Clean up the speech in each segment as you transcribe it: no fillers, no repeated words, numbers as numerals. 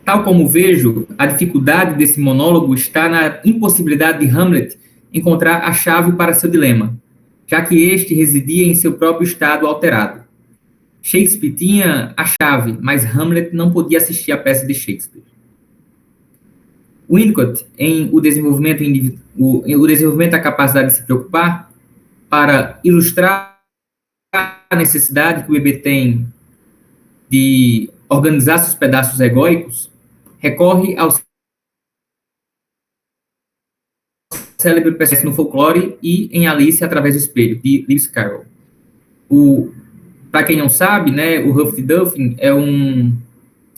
Tal como vejo, a dificuldade desse monólogo está na impossibilidade de Hamlet encontrar a chave para seu dilema, já que este residia em seu próprio estado alterado. Shakespeare tinha a chave, mas Hamlet não podia assistir a peça de Shakespeare. Winnicott, em o desenvolvimento da capacidade de se preocupar, para ilustrar a necessidade que o bebê tem de organizar seus pedaços egóicos, recorre ao célebre personagem no folclore e em Alice através do espelho, de Lewis Carroll. Para quem não sabe, né, o Humpty Dumpty é um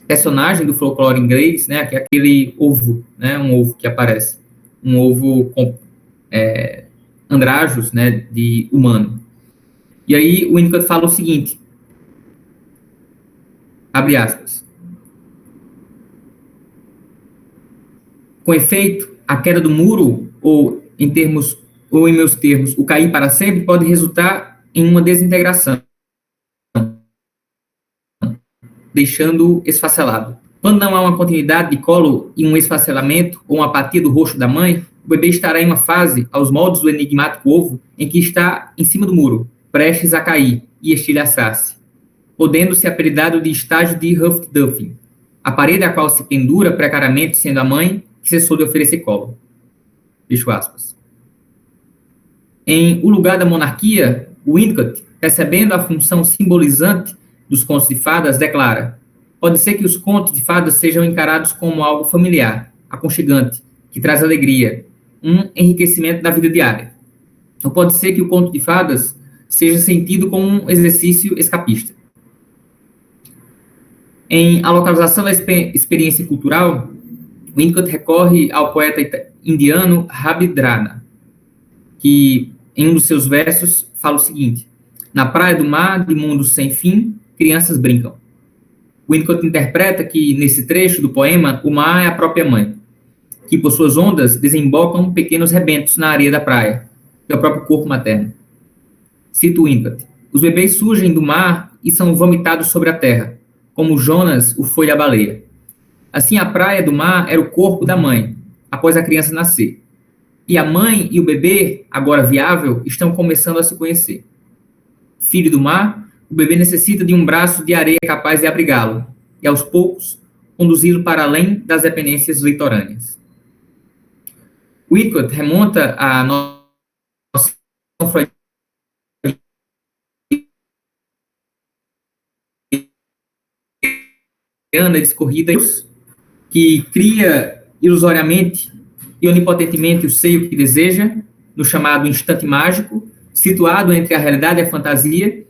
personagem do folclore inglês, né, que é aquele ovo, né, um ovo que aparece, um ovo com andrajos, né, de humano. E aí o Winnicott fala o seguinte, abre aspas, com efeito, a queda do muro, ou em meus termos, o cair para sempre, pode resultar em uma desintegração, deixando esfacelado. Quando não há uma continuidade de colo e um esfacelamento ou uma apatia do rosto da mãe, o bebê estará em uma fase, aos moldes do enigmático ovo, em que está em cima do muro, prestes a cair e estilhaçar-se, podendo-se apelidado de estágio de Humpty Dumpty, a parede a qual se pendura precariamente sendo a mãe que cessou de oferecer colo. Fecho aspas. Em O Lugar da Monarquia, Winnicott, percebendo a função simbolizante dos contos de fadas, declara: pode ser que os contos de fadas sejam encarados como algo familiar, aconchegante, que traz alegria, um enriquecimento da vida diária. Ou pode ser que o conto de fadas seja sentido como um exercício escapista. Em A Localização da Experiência Cultural, Winnicott recorre ao poeta indiano Rabindranath, que, em um dos seus versos, fala o seguinte: na praia do mar, de mundo sem fim, crianças brincam. Winnicott interpreta que, nesse trecho do poema, o mar é a própria mãe, que, por suas ondas, desembocam pequenos rebentos na areia da praia, que é o próprio corpo materno. Cito Winnicott: os bebês surgem do mar e são vomitados sobre a terra, como Jonas o foi a baleia. Assim, a praia do mar era o corpo da mãe, após a criança nascer. E a mãe e o bebê, agora viável, estão começando a se conhecer. Filho do mar, o bebê necessita de um braço de areia capaz de abrigá-lo, e aos poucos, conduzi-lo para além das dependências litorâneas. Winnicott remonta a noção freudiana discorrida que cria ilusoriamente e onipotentemente o seio que deseja, no chamado instante mágico, situado entre a realidade e a fantasia,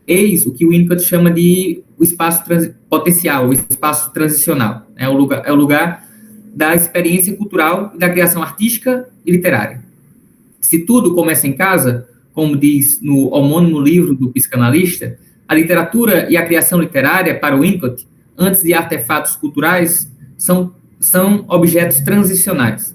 eis o que o Winnicott chama de o espaço potencial, o espaço transicional. É o lugar da experiência cultural e da criação artística e literária. Se tudo começa em casa, como diz no homônimo livro do psicanalista, a literatura e a criação literária, para o Winnicott, antes de artefatos culturais, são objetos transicionais,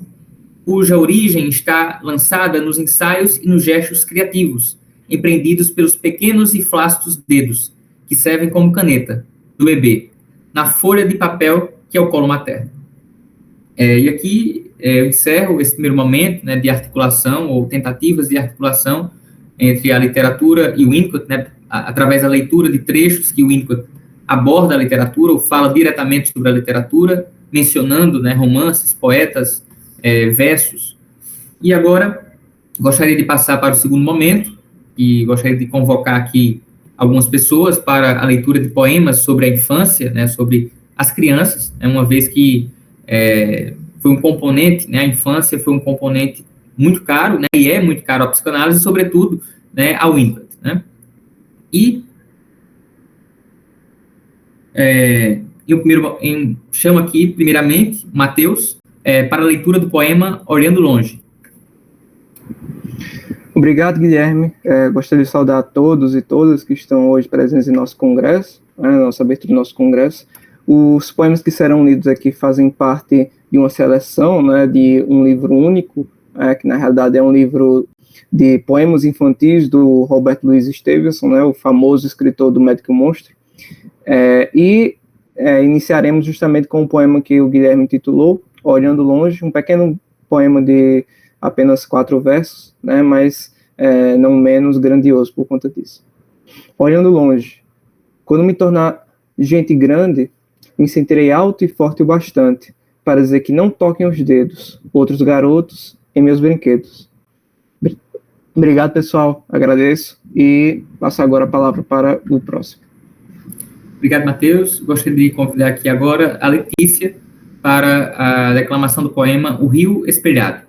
cuja origem está lançada nos ensaios e nos gestos criativos, empreendidos pelos pequenos e flácidos dedos, que servem como caneta, do bebê, na folha de papel que é o colo materno. E aqui eu encerro esse primeiro momento, né, de articulação, ou tentativas de articulação entre a literatura e o Winnicott, né, através da leitura de trechos que o Winnicott aborda a literatura, ou fala diretamente sobre a literatura, mencionando, né, romances, poetas, versos. E agora, gostaria de passar para o segundo momento, e gostaria de convocar aqui algumas pessoas para a leitura de poemas sobre a infância, né, sobre as crianças, né, uma vez que foi um componente, né, a infância foi um componente muito caro, né, e é muito caro à psicanálise, e, sobretudo, né, ao Winnicott, né. E chamo aqui, primeiramente, Matheus, para a leitura do poema Olhando Longe. Obrigado, Guilherme. Gostaria de saudar a todos e todas que estão hoje presentes em nosso congresso, na nossa abertura do nosso congresso. Os poemas que serão lidos aqui fazem parte de uma seleção, né, de um livro único, que na realidade é um livro de poemas infantis do Robert Louis Stevenson, né, o famoso escritor do Médico e o Monstro. E iniciaremos justamente com o poema que o Guilherme intitulou Olhando Longe, um pequeno poema de apenas 4 versos, né, mas não menos grandioso por conta disso. Olhando longe, quando me tornar gente grande, me sentirei alto e forte o bastante para dizer que não toquem os dedos, outros garotos, em meus brinquedos. Obrigado, pessoal, agradeço e passo agora a palavra para o próximo. Obrigado, Matheus. Gostaria de convidar aqui agora a Letícia para a declamação do poema O Rio Espelhado.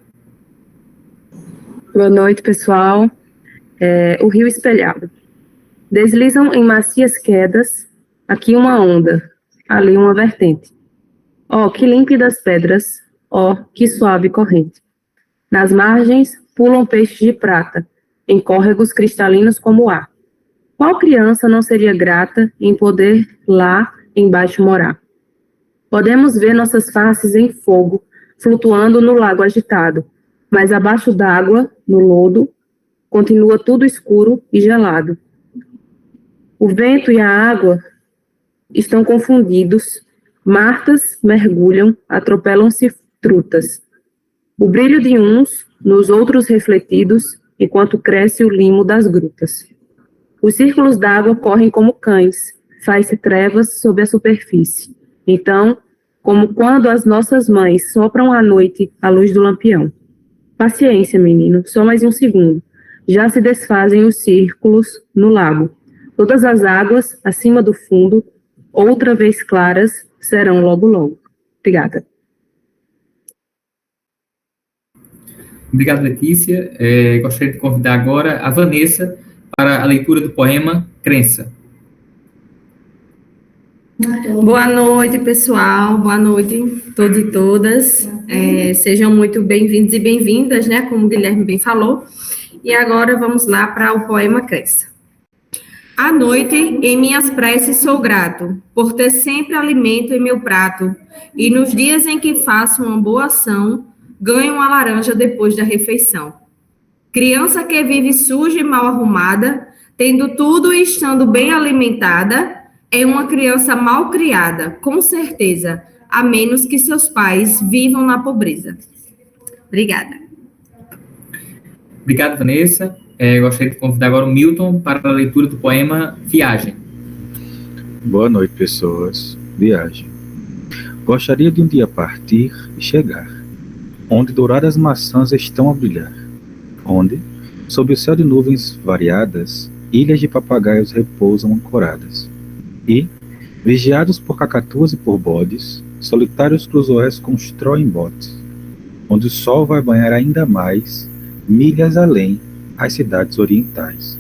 Boa noite, pessoal. O Rio Espelhado. Deslizam em macias quedas, aqui uma onda, ali uma vertente. Oh, que límpidas pedras, oh, que suave corrente. Nas margens pulam peixes de prata, em córregos cristalinos como o ar. Qual criança não seria grata em poder lá embaixo morar? Podemos ver nossas faces em fogo, flutuando no lago agitado, mas abaixo d'água, no lodo, continua tudo escuro e gelado. O vento e a água estão confundidos, martas mergulham, atropelam-se trutas. O brilho de uns, nos outros refletidos, enquanto cresce o limo das grutas. Os círculos d'água correm como cães, faz-se trevas sob a superfície. Então, como quando as nossas mães sopram à noite a luz do lampião. Paciência, menino, só mais um segundo. Já se desfazem os círculos no lago. Todas as águas, acima do fundo, outra vez claras, serão logo logo. Obrigada. Obrigado, Letícia. Gostaria de convidar agora a Vanessa para a leitura do poema Crença. Boa noite, pessoal. Boa noite, todos e todas. Sejam muito bem-vindos e bem-vindas, né? Como o Guilherme bem falou. E agora vamos lá para o poema Crença. À noite, em minhas preces sou grato, por ter sempre alimento em meu prato, e nos dias em que faço uma boa ação, ganho uma laranja depois da refeição. Criança que vive suja e mal arrumada, tendo tudo e estando bem alimentada, é uma criança mal criada, com certeza, a menos que seus pais vivam na pobreza. Obrigada. Obrigado, Vanessa. Gostaria de convidar agora o Milton para a leitura do poema Viagem. Boa noite, pessoas. Viagem. Gostaria de um dia partir e chegar, onde douradas maçãs estão a brilhar, onde, sob o céu de nuvens variadas, ilhas de papagaios repousam ancoradas, e, vigiados por cacatuas e por bodes, solitários cruzoés constroem botes, onde o sol vai banhar ainda mais, milhas além, as cidades orientais.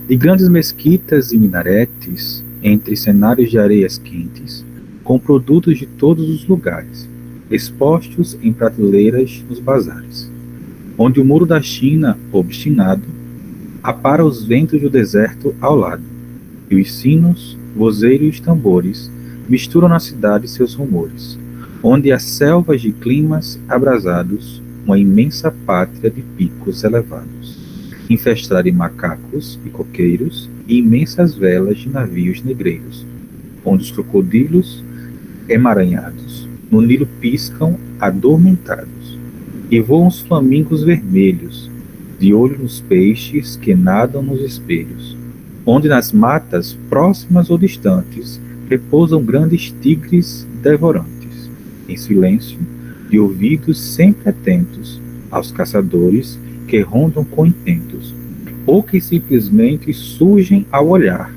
De grandes mesquitas e minaretes, entre cenários de areias quentes, com produtos de todos os lugares, expostos em prateleiras nos bazares, onde o muro da China, obstinado, apara os ventos do deserto ao lado, e os sinos, vozeiros e os tambores misturam na cidade seus rumores, onde há selvas de climas abrasados, uma imensa pátria de picos elevados, infestada de macacos e coqueiros e imensas velas de navios negreiros, onde os crocodilos emaranhados no Nilo piscam adormentados, e voam os flamingos vermelhos, de olho nos peixes que nadam nos espelhos, onde nas matas próximas ou distantes repousam grandes tigres devorantes, em silêncio, de ouvidos sempre atentos aos caçadores que rondam com intentos, ou que simplesmente surgem ao olhar,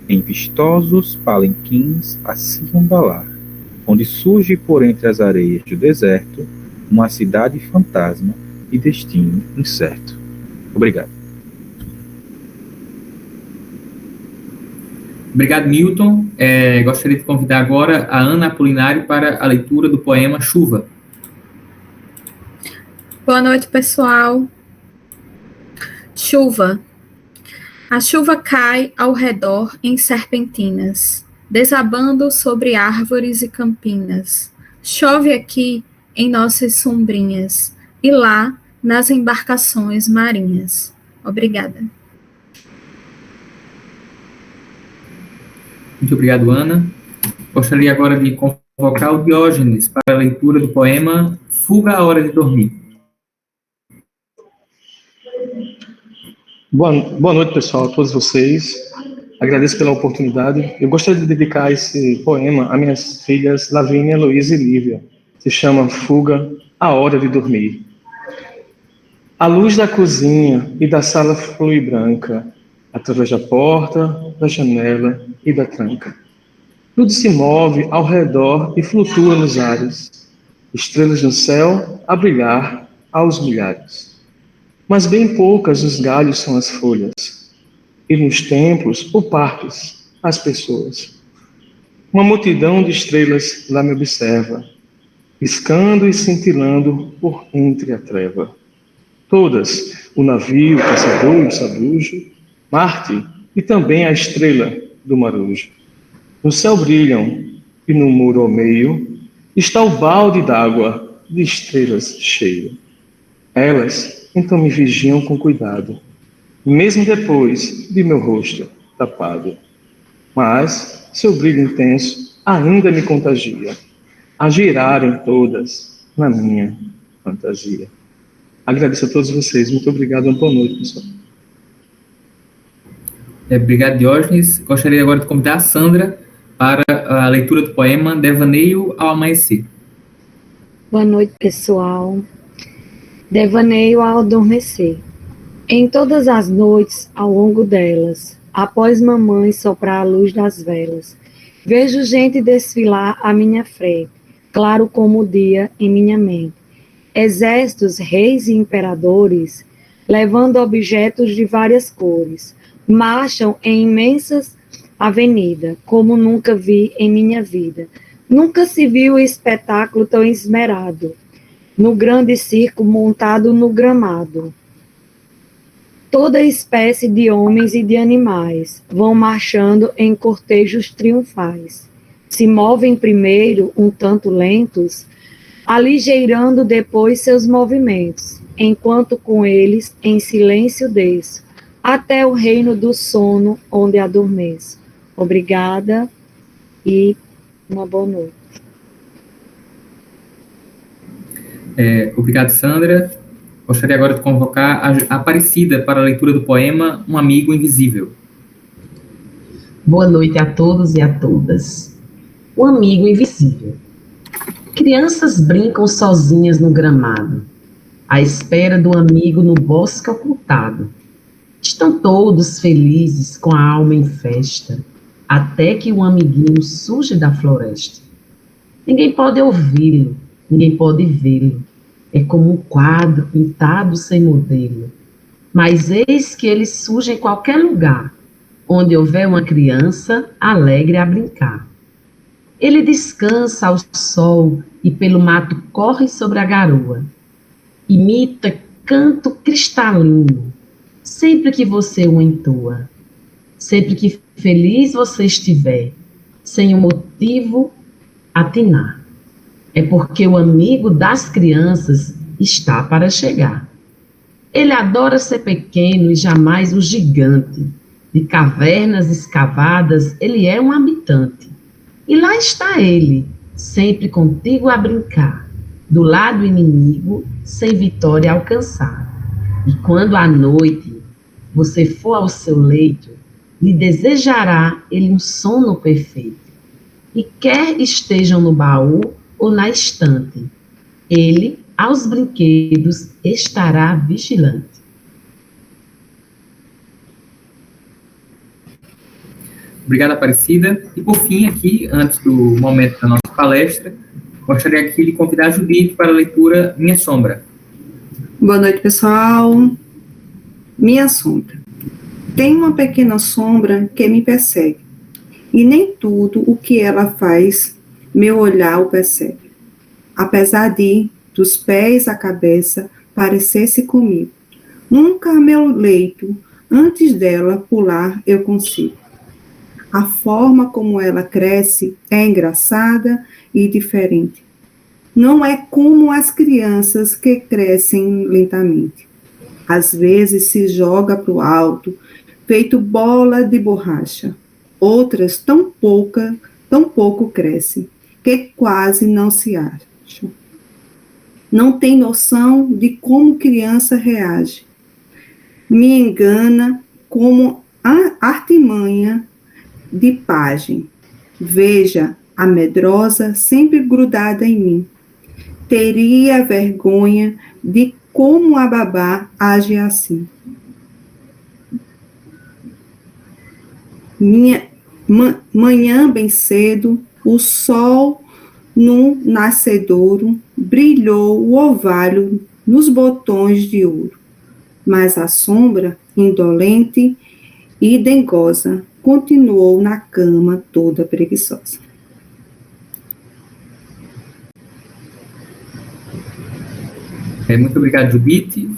em vistosos palenquins a se embalar, onde surge por entre as areias do deserto uma cidade fantasma e destino incerto. Obrigado. Obrigado, Milton. Gostaria de convidar agora a Ana Apolinário para a leitura do poema Chuva. Boa noite, pessoal. Chuva. A chuva cai ao redor em serpentinas, desabando sobre árvores e campinas. Chove aqui em nossas sombrinhas e lá nas embarcações marinhas. Obrigada. Muito obrigado, Ana. Gostaria agora de convocar o Diógenes para a leitura do poema Fuga à Hora de Dormir. Boa noite, pessoal, a todos vocês. Agradeço pela oportunidade. Eu gostaria de dedicar esse poema a minhas filhas Lavínia, Heloísa e Lívia. Se chama Fuga à Hora de Dormir. A luz da cozinha e da sala flui branca, através da porta, da janela e da tranca. Tudo se move ao redor e flutua nos ares. Estrelas no céu a brilhar aos milhares. Mas bem poucas os galhos são as folhas, e nos templos ou parques as pessoas. Uma multidão de estrelas lá me observa, piscando e cintilando por entre a treva. Todas, o navio, o caçador e o sabujo, Marte e também a estrela do marujo. No céu brilham, e no muro ao meio, está o balde d'água de estrelas cheio. Elas então me vigiam com cuidado, mesmo depois de meu rosto tapado. Mas seu brilho intenso ainda me contagia, a girarem todas na minha fantasia. Agradeço a todos vocês. Muito obrigado. Uma boa noite, pessoal. Obrigado, Diógenes. Gostaria agora de convidar a Sandra para a leitura do poema Devaneio ao Amanhecer. Boa noite, pessoal. Devaneio ao adormecer. Em todas as noites, ao longo delas, após mamãe soprar a luz das velas, vejo gente desfilar à minha frente, claro como o dia em minha mente. Exércitos, reis e imperadores, levando objetos de várias cores, marcham em imensas avenidas, como nunca vi em minha vida. Nunca se viu espetáculo tão esmerado, no grande circo montado no gramado. Toda espécie de homens e de animais vão marchando em cortejos triunfais. Se movem primeiro um tanto lentos, aligeirando depois seus movimentos, enquanto com eles em silêncio desço, até o reino do sono onde adormeço. Obrigada e uma boa noite. Obrigado, Sandra. Gostaria agora de convocar a Aparecida para a leitura do poema Um Amigo Invisível. Boa noite a todos e a todas. O amigo invisível. Crianças brincam sozinhas no gramado, à espera do amigo no bosque ocultado. Estão todos felizes com a alma em festa, até que o amiguinho surge da floresta. Ninguém pode ouvi-lo, ninguém pode vê-lo. É como um quadro pintado sem modelo. Mas eis que ele surge em qualquer lugar, onde houver uma criança alegre a brincar. Ele descansa ao sol e pelo mato corre sobre a garoa. Imita canto cristalino, sempre que você o entoa. Sempre que feliz você estiver, sem um motivo atinar. É porque o amigo das crianças está para chegar. Ele adora ser pequeno e jamais um gigante. De cavernas escavadas, ele é um habitante. E lá está ele, sempre contigo a brincar, do lado inimigo, sem vitória alcançar. E quando à noite você for ao seu leito, lhe desejará ele um sono perfeito. E quer estejam no baú ou na estante, ele aos brinquedos estará vigilante. Obrigado, Aparecida. E, por fim, aqui, antes do momento da nossa palestra, gostaria aqui de convidar a Judite para a leitura Minha Sombra. Boa noite, pessoal. Minha sombra. Tem uma pequena sombra que me persegue, e nem tudo o que ela faz, meu olhar o percebe. Apesar de, dos pés à cabeça, parecer-se comigo, nunca a meu leito, antes dela pular, eu consigo. A forma como ela cresce é engraçada e diferente. Não é como as crianças que crescem lentamente. Às vezes se joga para o alto, feito bola de borracha. Outras tão pouca tão pouco cresce, que quase não se acha. Não tem noção de como criança reage. Me engana como a artimanha de pajem. Veja a medrosa sempre grudada em mim. Teria vergonha de como a babá age assim. Manhã bem cedo, o sol no nascedouro brilhou o orvalho nos botões de ouro, mas a sombra, indolente e dengosa, continuou na cama toda preguiçosa. Muito obrigado, Judith.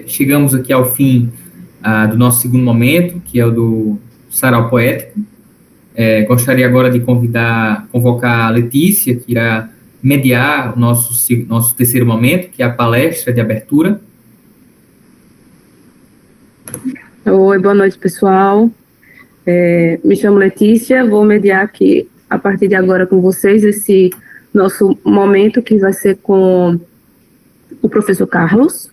Chegamos aqui ao fim do nosso segundo momento, que é o do Sarau Poético. Gostaria agora de convocar a Letícia, que irá mediar o nosso terceiro momento, que é a palestra de abertura. Oi, boa noite, pessoal. Me chamo Letícia, vou mediar aqui, a partir de agora, com vocês, esse nosso momento, que vai ser com o professor Carlos.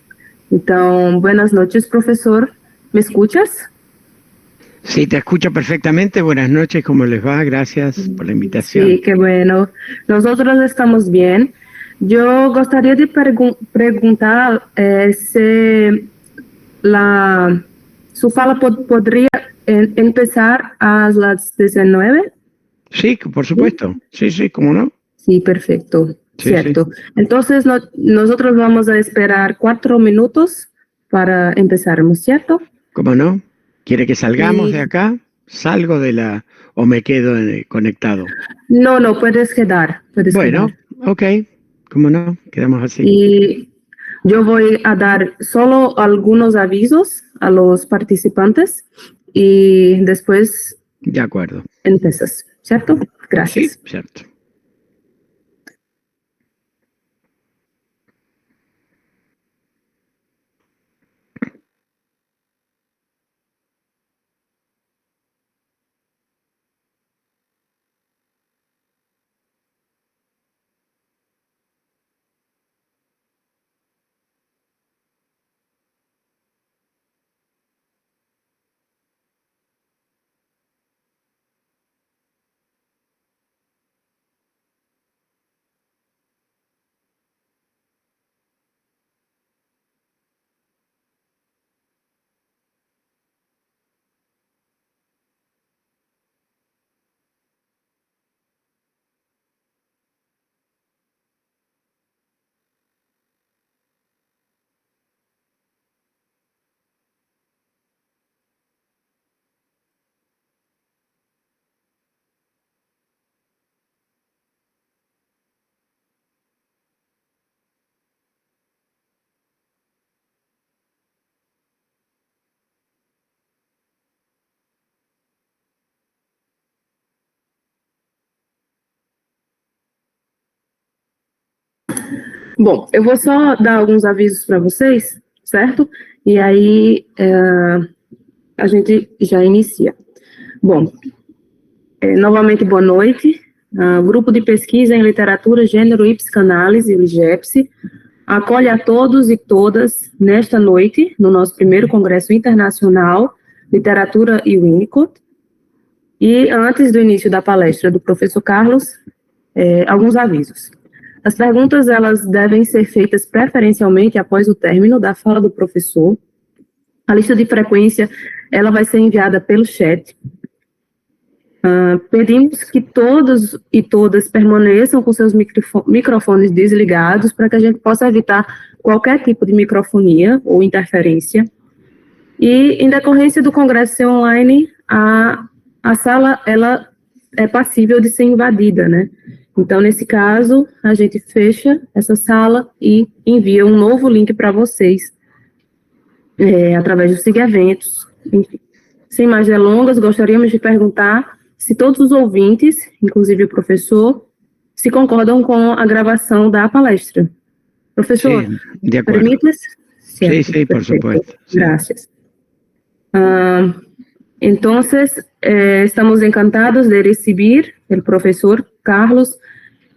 Então, buenas noches, profesor. ¿Me escuchas? Sí, te escucho perfectamente. Buenas noches, ¿cómo les va? Gracias por la invitación. Sí, qué bueno. Nosotros estamos bien. Yo gustaría de preguntar si su fala podría empezar a las 19. Sí, por supuesto. Sí, ¿cómo no? Sí, perfecto. Sí, Cierto. sí. Entonces, nosotros vamos a esperar 4 minutos para empezar, ¿cierto? ¿Cómo no? ¿Quiere que salgamos de acá? ¿Salgo o me quedo conectado? No, puedes quedar. Bueno, ok. ¿Cómo no? Quedamos así. Y yo voy a dar solo algunos avisos a los participantes y después De acuerdo. empiezas, ¿cierto? Gracias. Sí, cierto. Bom, eu vou só dar alguns avisos para vocês, certo? E aí a gente já inicia. Bom, novamente, boa noite. Grupo de Pesquisa em Literatura, Gênero e Psicanálise, o IGEPSI, acolhe a todos e todas nesta noite, no nosso primeiro Congresso Internacional, Literatura e Winnicott. E antes do início da palestra do professor Carlos, alguns avisos. As perguntas, elas devem ser feitas preferencialmente após o término da fala do professor. A lista de frequência, ela vai ser enviada pelo chat. Pedimos que todos e todas permaneçam com seus microfones desligados para que a gente possa evitar qualquer tipo de microfonia ou interferência. E, em decorrência do congresso ser online, a sala, ela é passível de ser invadida, né? Então, nesse caso, a gente fecha essa sala e envia um novo link para vocês, através do Siga Eventos. Enfim, sem mais delongas, gostaríamos de perguntar se todos os ouvintes, inclusive o professor, se concordam com a gravação da palestra. Professor, Sí, de acuerdo. permite? Sí, por supuesto. Sí. Gracias. Entonces, estamos encantados de recibir el profesor Carlos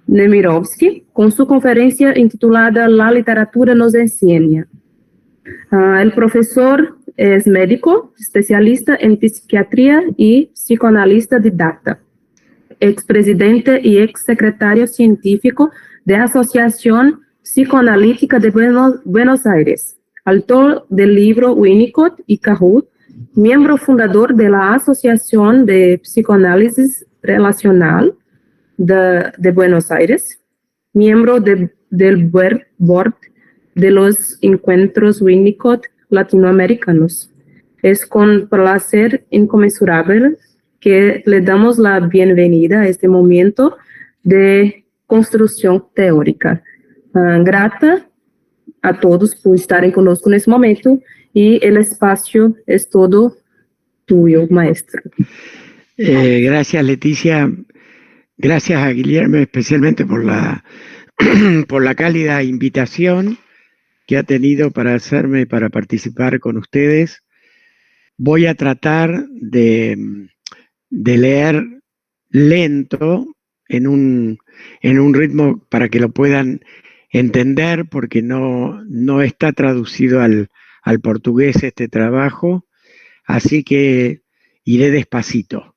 Nemirovsky con su conferencia intitulada La literatura nos enseña. El profesor es médico, especialista en psiquiatría y psicoanalista didacta, expresidente y exsecretario científico de Asociación Psicoanalítica de Buenos Aires, autor del libro Winnicott y Kahoot, miembro fundador de la Asociación de Psicoanálisis Relacional de Buenos Aires, miembro del board de los encuentros Winnicott latinoamericanos. Es con placer inconmensurable que le damos la bienvenida a este momento de construcción teórica. Grata a todos por estarem conosco nesse momento y el espacio es todo tuyo, maestro. Gracias, Leticia. Gracias a Guillermo especialmente por la cálida invitación que ha tenido para hacerme para participar con ustedes. Voy a tratar de leer lento en un ritmo para que lo puedan entender, porque no está traducido al portugués este trabajo, así que iré despacito.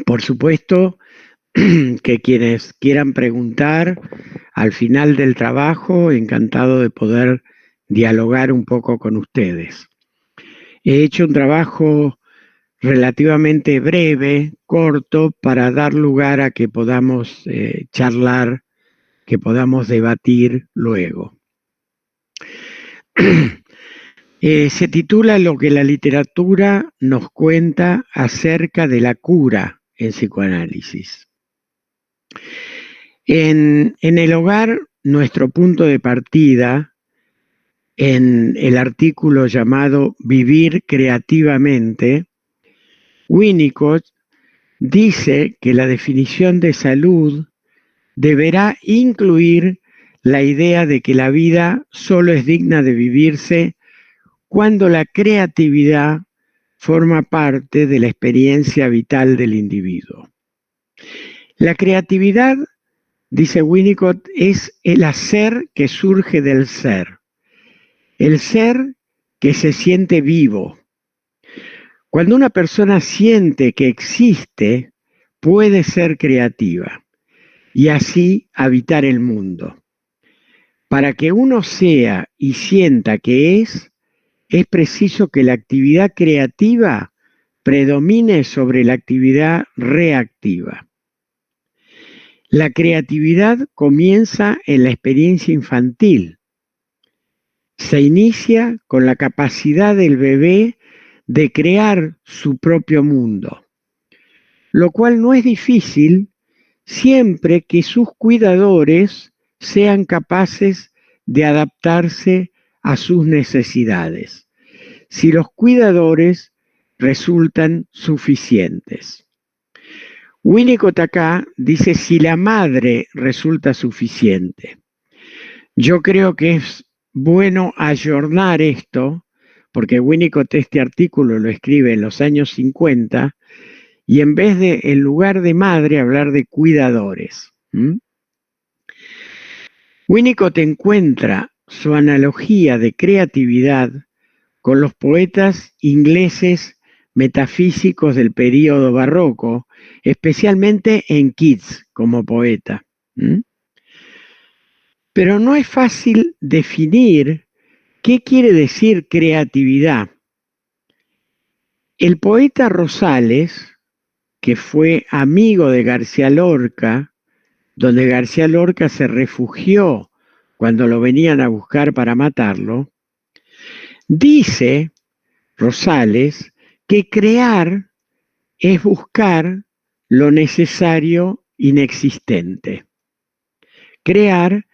Por supuesto que quienes quieran preguntar al final del trabajo, encantado de poder dialogar un poco con ustedes. He hecho un trabajo relativamente breve, corto, para dar lugar a que podamos charlar, que podamos debatir luego. Se titula Lo que la literatura nos cuenta acerca de la cura en psicoanálisis. En el hogar, nuestro punto de partida, en el artículo llamado Vivir creativamente, Winnicott dice que la definición de salud deberá incluir la idea de que la vida solo es digna de vivirse cuando la creatividad forma parte de la experiencia vital del individuo. La creatividad, dice Winnicott, es el hacer que surge del ser, el ser que se siente vivo. Cuando una persona siente que existe, puede ser creativa y así habitar el mundo. Para que uno sea y sienta que es preciso que la actividad creativa predomine sobre la actividad reactiva. La creatividad comienza en la experiencia infantil. Se inicia con la capacidad del bebé de crear su propio mundo, lo cual no es difícil siempre que sus cuidadores sean capaces de adaptarse a sus necesidades, si los cuidadores resultan suficientes. Winnicott acá dice si la madre resulta suficiente. Yo creo que es bueno ayornar esto, porque Winnicott este artículo lo escribe en los años 50, y en vez de, en lugar de madre, hablar de cuidadores. Winnicott encuentra su analogía de creatividad con los poetas ingleses metafísicos del período barroco, especialmente en Keats como poeta. Pero no es fácil definir qué quiere decir creatividad. El poeta Rosales, que fue amigo de García Lorca, donde García Lorca se refugió cuando lo venían a buscar para matarlo, dice Rosales que crear es buscar lo necesario inexistente. Crear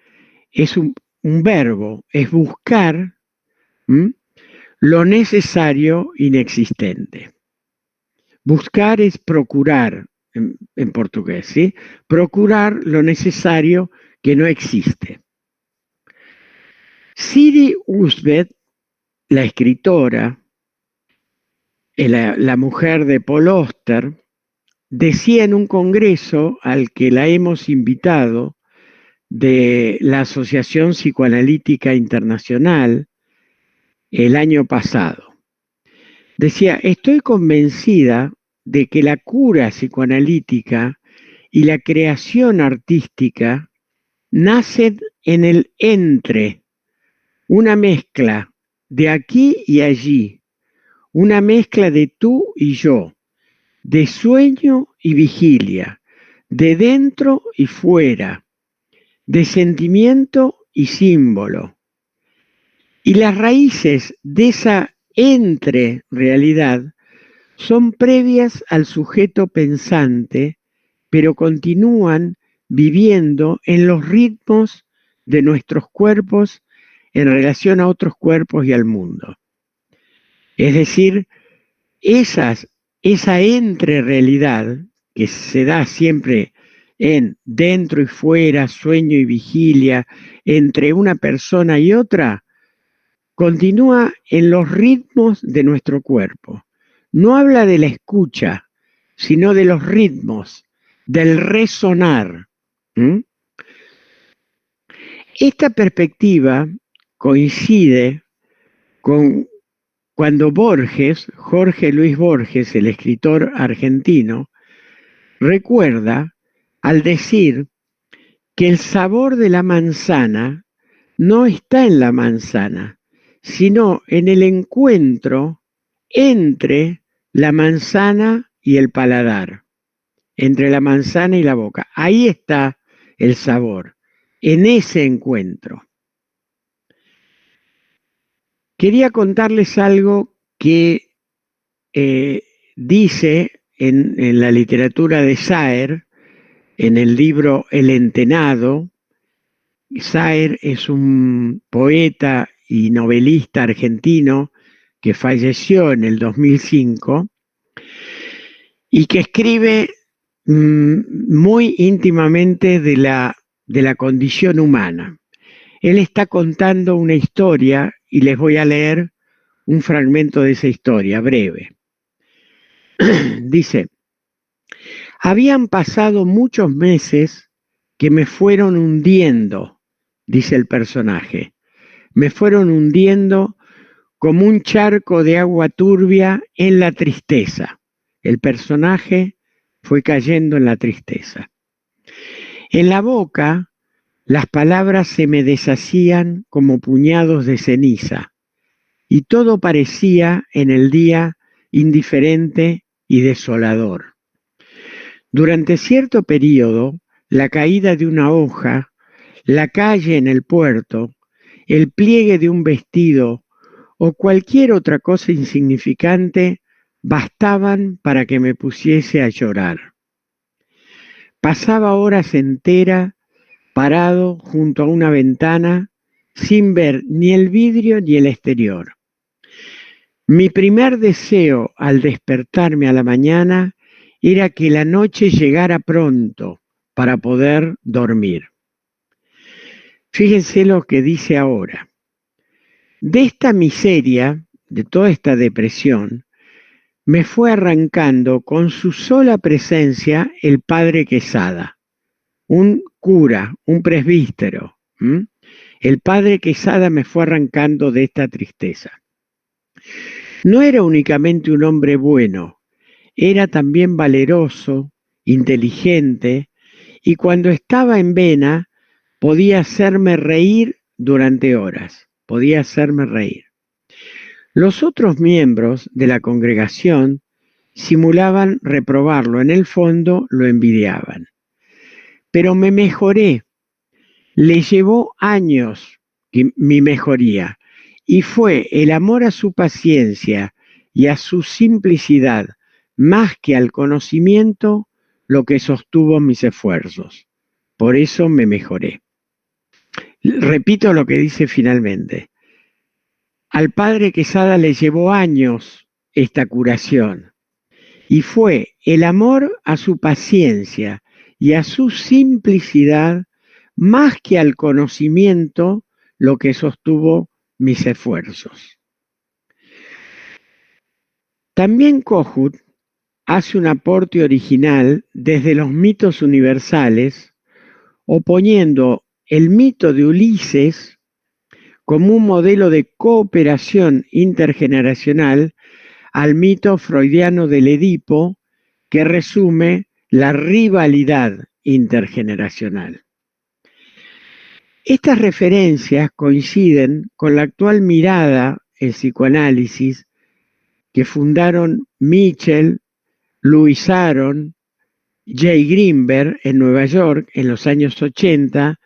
es un verbo, es buscar lo necesario inexistente. Buscar es procurar, en portugués, ¿sí? Procurar lo necesario que no existe. Siri Usbeth, la escritora, la mujer de Paul Auster, decía en un congreso al que la hemos invitado de la Asociación Psicoanalítica Internacional el año pasado. Decía, estoy convencida de que la cura psicoanalítica y la creación artística nacen en el entre, una mezcla de aquí y allí, una mezcla de tú y yo, de sueño y vigilia, de dentro y fuera, de sentimiento y símbolo. Y las raíces de esa entre realidad son previas al sujeto pensante, pero continúan viviendo en los ritmos de nuestros cuerpos en relación a otros cuerpos y al mundo. Es decir, esa entre-realidad que se da siempre en dentro y fuera, sueño y vigilia, entre una persona y otra, continúa en los ritmos de nuestro cuerpo. No habla de la escucha, sino de los ritmos, del resonar. Esta perspectiva coincide con cuando Borges, Jorge Luis Borges, el escritor argentino, recuerda al decir que el sabor de la manzana no está en la manzana, sino en el encuentro entre la manzana y el paladar, entre la manzana y la boca. Ahí está el sabor, en ese encuentro. Quería contarles algo que dice en la literatura de Saer, en el libro El Entenado. Saer es un poeta y novelista argentino que falleció en el 2005 y que escribe muy íntimamente de la condición humana. Él está contando una historia y les voy a leer un fragmento de esa historia, breve. Dice, habían pasado muchos meses que me fueron hundiendo, dice el personaje, me fueron hundiendo como un charco de agua turbia en la tristeza. El personaje fue cayendo en la tristeza. En la boca, las palabras se me deshacían como puñados de ceniza, y todo parecía en el día indiferente y desolador. Durante cierto periodo, la caída de una hoja, la calle en el puerto, el pliegue de un vestido o cualquier otra cosa insignificante bastaban para que me pusiese a llorar. Pasaba horas enteras parado junto a una ventana sin ver ni el vidrio ni el exterior. Mi primer deseo al despertarme a la mañana era que la noche llegara pronto para poder dormir. Fíjense lo que dice ahora. De esta miseria, de toda esta depresión, me fue arrancando con su sola presencia el padre Quesada, un cura, un presbítero. El padre Quesada me fue arrancando de esta tristeza. No era únicamente un hombre bueno, era también valeroso, inteligente, y cuando estaba en vena podía hacerme reír durante horas, podía hacerme reír. Los otros miembros de la congregación simulaban reprobarlo, en el fondo lo envidiaban. Pero me mejoré, le llevó años mi mejoría, y fue el amor a su paciencia y a su simplicidad, más que al conocimiento, lo que sostuvo mis esfuerzos. Por eso me mejoré. Repito lo que dice finalmente. Al padre Quesada le llevó años esta curación, y fue el amor a su paciencia y a su simplicidad, más que al conocimiento, lo que sostuvo mis esfuerzos. También Kohut hace un aporte original desde los mitos universales, oponiendo el mito de Ulises como un modelo de cooperación intergeneracional al mito freudiano del Edipo, que resume la rivalidad intergeneracional. Estas referencias coinciden con la actual mirada en psicoanálisis que fundaron Mitchell, Louis Aron, Jay Greenberg en Nueva York en los años 80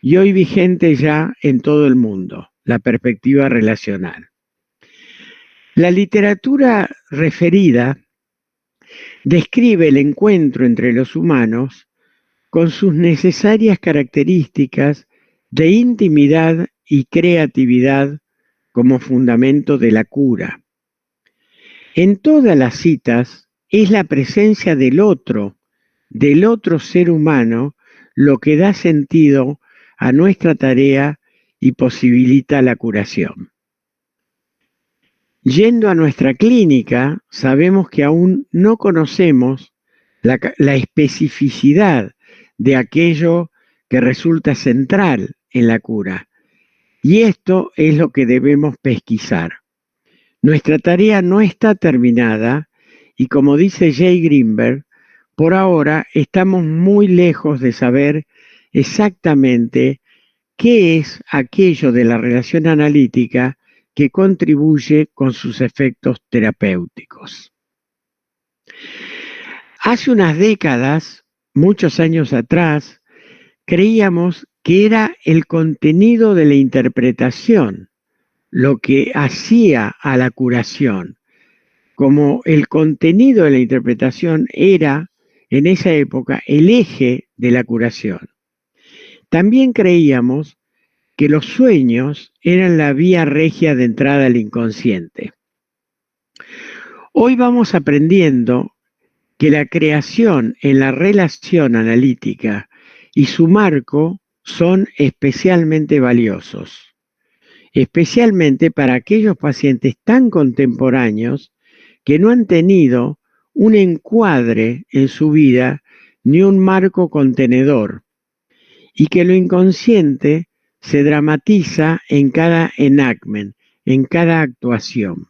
y hoy vigente ya en todo el mundo, la perspectiva relacional. La literatura referida describe el encuentro entre los humanos con sus necesarias características de intimidad y creatividad como fundamento de la cura. En todas las citas es la presencia del otro ser humano, lo que da sentido a nuestra tarea y posibilita la curación. Yendo a nuestra clínica, sabemos que aún no conocemos la especificidad de aquello que resulta central en la cura, y esto es lo que debemos pesquisar. Nuestra tarea no está terminada y, como dice Jay Greenberg, por ahora estamos muy lejos de saber exactamente qué es aquello de la relación analítica que contribuye con sus efectos terapéuticos. Hace unas décadas, muchos años atrás, creíamos que era el contenido de la interpretación lo que hacía a la curación, como el contenido de la interpretación era, en esa época, el eje de la curación. También creíamos que los sueños eran la vía regia de entrada al inconsciente. Hoy vamos aprendiendo que la creación en la relación analítica y su marco son especialmente valiosos, especialmente para aquellos pacientes tan contemporáneos que no han tenido un encuadre en su vida ni un marco contenedor, y que lo inconsciente se dramatiza en cada enactment, en cada actuación.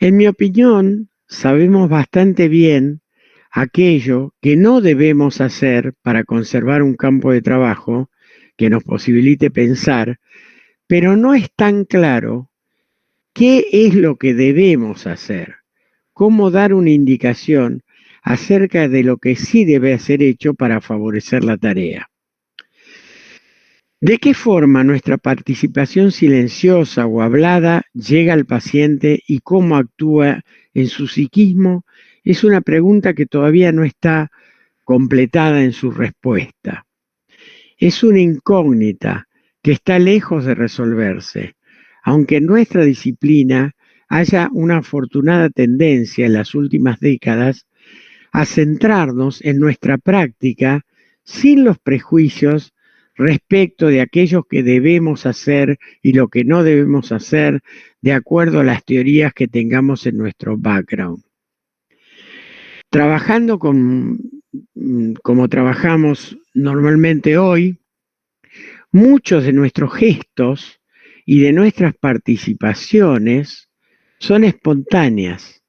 En mi opinión, sabemos bastante bien aquello que no debemos hacer para conservar un campo de trabajo que nos posibilite pensar, pero no es tan claro qué es lo que debemos hacer, cómo dar una indicación acerca de lo que sí debe ser hecho para favorecer la tarea. ¿De qué forma nuestra participación silenciosa o hablada llega al paciente y cómo actúa en su psiquismo? Es una pregunta que todavía no está completada en su respuesta. Es una incógnita que está lejos de resolverse, aunque en nuestra disciplina haya una afortunada tendencia en las últimas décadas a centrarnos en nuestra práctica sin los prejuicios respecto de aquellos que debemos hacer y lo que no debemos hacer de acuerdo a las teorías que tengamos en nuestro background. Trabajando como trabajamos normalmente hoy, muchos de nuestros gestos y de nuestras participaciones son espontáneas,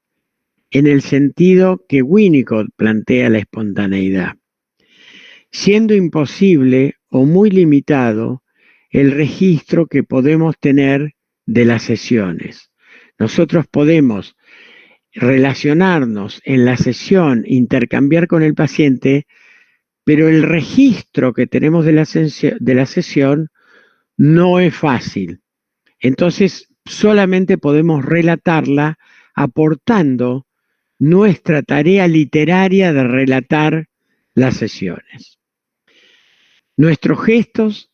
en el sentido que Winnicott plantea la espontaneidad, siendo imposible o muy limitado el registro que podemos tener de las sesiones. Nosotros podemos relacionarnos en la sesión, intercambiar con el paciente, pero el registro que tenemos de la sesión no es fácil. Entonces, solamente podemos relatarla aportando nuestra tarea literaria de relatar las sesiones. Nuestros gestos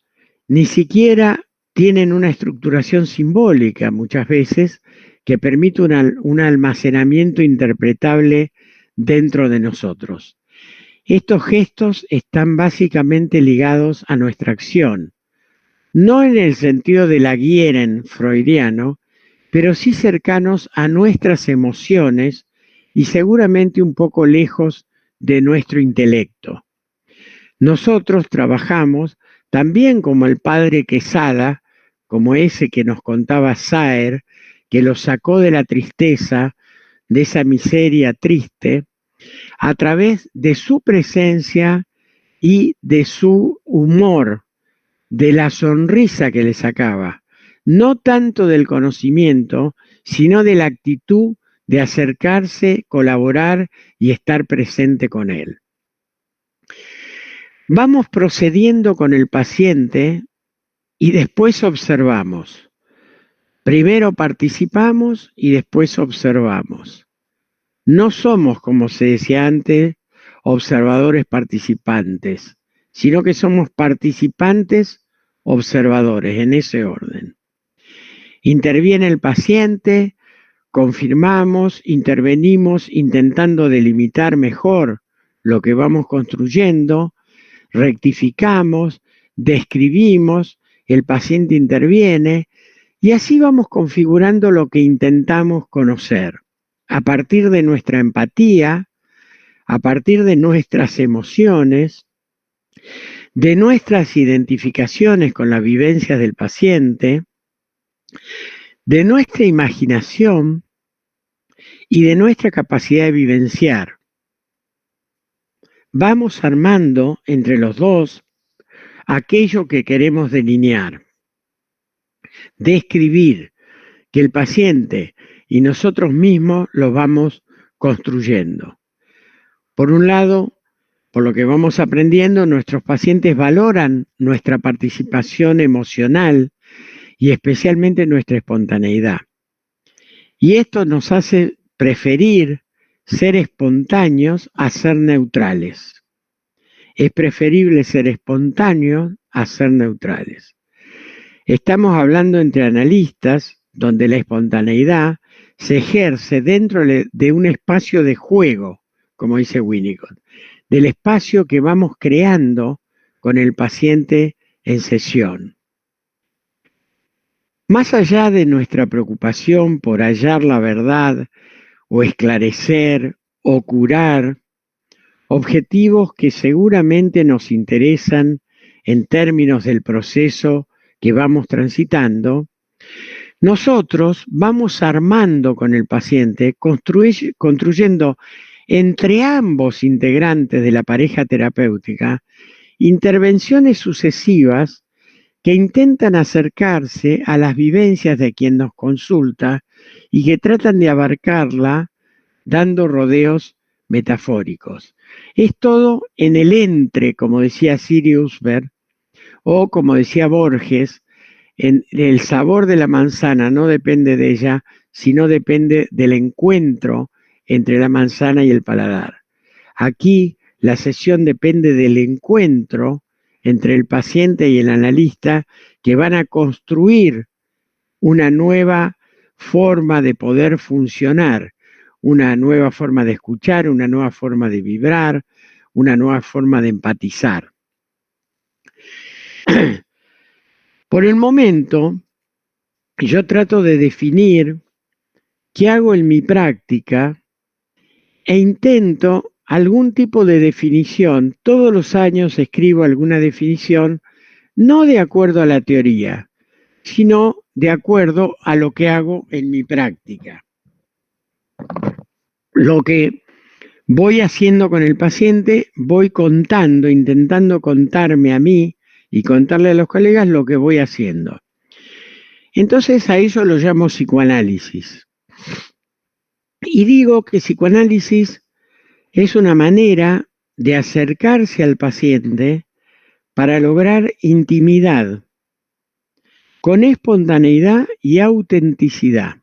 ni siquiera tienen una estructuración simbólica muchas veces que permite un almacenamiento interpretable dentro de nosotros. Estos gestos están básicamente ligados a nuestra acción, no en el sentido del agieren freudiano, pero sí cercanos a nuestras emociones y seguramente un poco lejos de nuestro intelecto. Nosotros trabajamos también como el padre Quesada, como ese que nos contaba Saer, que lo sacó de la tristeza, de esa miseria triste, a través de su presencia y de su humor, de la sonrisa que le sacaba, no tanto del conocimiento, sino de la actitud de acercarse, colaborar y estar presente con él. Vamos procediendo con el paciente y después observamos. Primero participamos y después observamos. No somos, como se decía antes, observadores participantes, sino que somos participantes observadores, en ese orden. Interviene el paciente, confirmamos, intervenimos intentando delimitar mejor lo que vamos construyendo, rectificamos, describimos, el paciente interviene y así vamos configurando lo que intentamos conocer. A partir de nuestra empatía, a partir de nuestras emociones, de nuestras identificaciones con las vivencias del paciente, de nuestra imaginación y de nuestra capacidad de vivenciar. Vamos armando entre los dos aquello que queremos delinear, describir, que el paciente y nosotros mismos lo vamos construyendo. Por un lado, por lo que vamos aprendiendo, nuestros pacientes valoran nuestra participación emocional y especialmente nuestra espontaneidad. Y esto nos hace preferir ser espontáneos a ser neutrales. Es preferible ser espontáneos a ser neutrales. Estamos hablando entre analistas, donde la espontaneidad se ejerce dentro de un espacio de juego, como dice Winnicott, del espacio que vamos creando con el paciente en sesión. Más allá de nuestra preocupación por hallar la verdad o esclarecer o curar, objetivos que seguramente nos interesan en términos del proceso que vamos transitando, nosotros vamos armando con el paciente, construyendo entre ambos integrantes de la pareja terapéutica intervenciones sucesivas que intentan acercarse a las vivencias de quien nos consulta y que tratan de abarcarla dando rodeos metafóricos. Es todo en el entre, como decía Sirius Bert, o como decía Borges, en el sabor de la manzana no depende de ella, sino depende del encuentro entre la manzana y el paladar. Aquí la sesión depende del encuentro entre el paciente y el analista que van a construir una nueva forma de poder funcionar, una nueva forma de escuchar, una nueva forma de vibrar, una nueva forma de empatizar. Por el momento, yo trato de definir qué hago en mi práctica e intento algún tipo de definición. Todos los años escribo alguna definición, no de acuerdo a la teoría, sino de acuerdo a lo que hago en mi práctica. Lo que voy haciendo con el paciente, voy contando, intentando contarme a mí y contarle a los colegas lo que voy haciendo. Entonces a eso lo llamo psicoanálisis. Y digo que psicoanálisis es una manera de acercarse al paciente para lograr intimidad, con espontaneidad y autenticidad.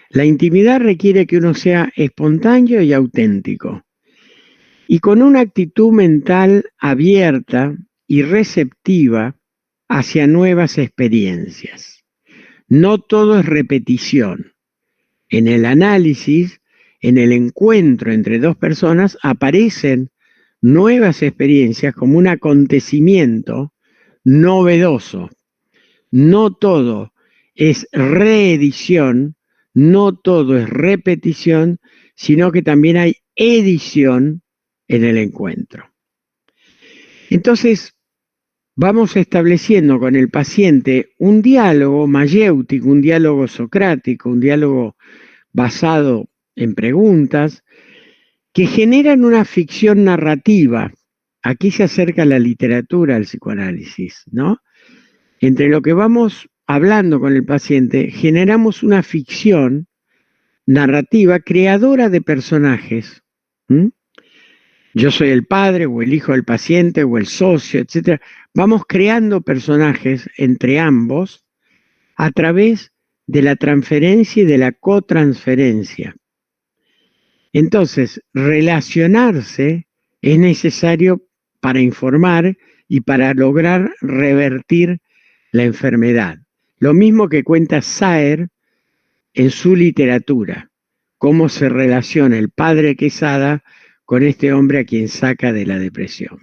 La intimidad requiere que uno sea espontáneo y auténtico, y con una actitud mental abierta y receptiva hacia nuevas experiencias. No todo es repetición. En el análisis, en el encuentro entre dos personas, aparecen nuevas experiencias como un acontecimiento novedoso. No todo es reedición, no todo es repetición, sino que también hay edición en el encuentro. Entonces, vamos estableciendo con el paciente un diálogo mayéutico, un diálogo socrático, un diálogo basado en preguntas que generan una ficción narrativa. Aquí se acerca la literatura al psicoanálisis, ¿no? Entre lo que vamos hablando con el paciente, generamos una ficción narrativa creadora de personajes. Yo soy el padre o el hijo del paciente o el socio, etc. Vamos creando personajes entre ambos a través de la transferencia y de la cotransferencia. Entonces, relacionarse es necesario para informar y para lograr revertir la enfermedad. Lo mismo que cuenta Saer en su literatura, cómo se relaciona el padre Quesada con este hombre a quien saca de la depresión.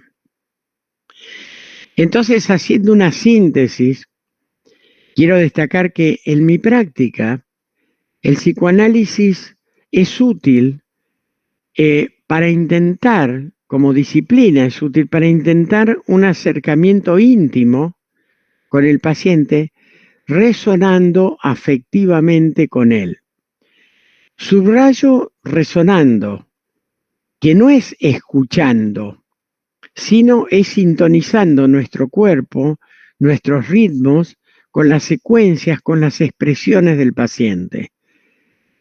Entonces, haciendo una síntesis, quiero destacar que en mi práctica, el psicoanálisis es útil para intentar, como disciplina, es útil para intentar un acercamiento íntimo con el paciente, resonando afectivamente con él. Subrayo resonando, que no es escuchando, sino es sintonizando nuestro cuerpo, nuestros ritmos, con las secuencias, con las expresiones del paciente.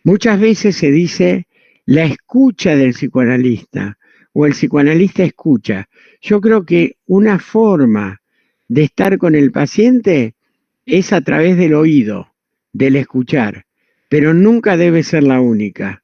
Muchas veces se dice la escucha del psicoanalista o el psicoanalista escucha. Yo creo que una forma de estar con el paciente es a través del oído, del escuchar, pero nunca debe ser la única.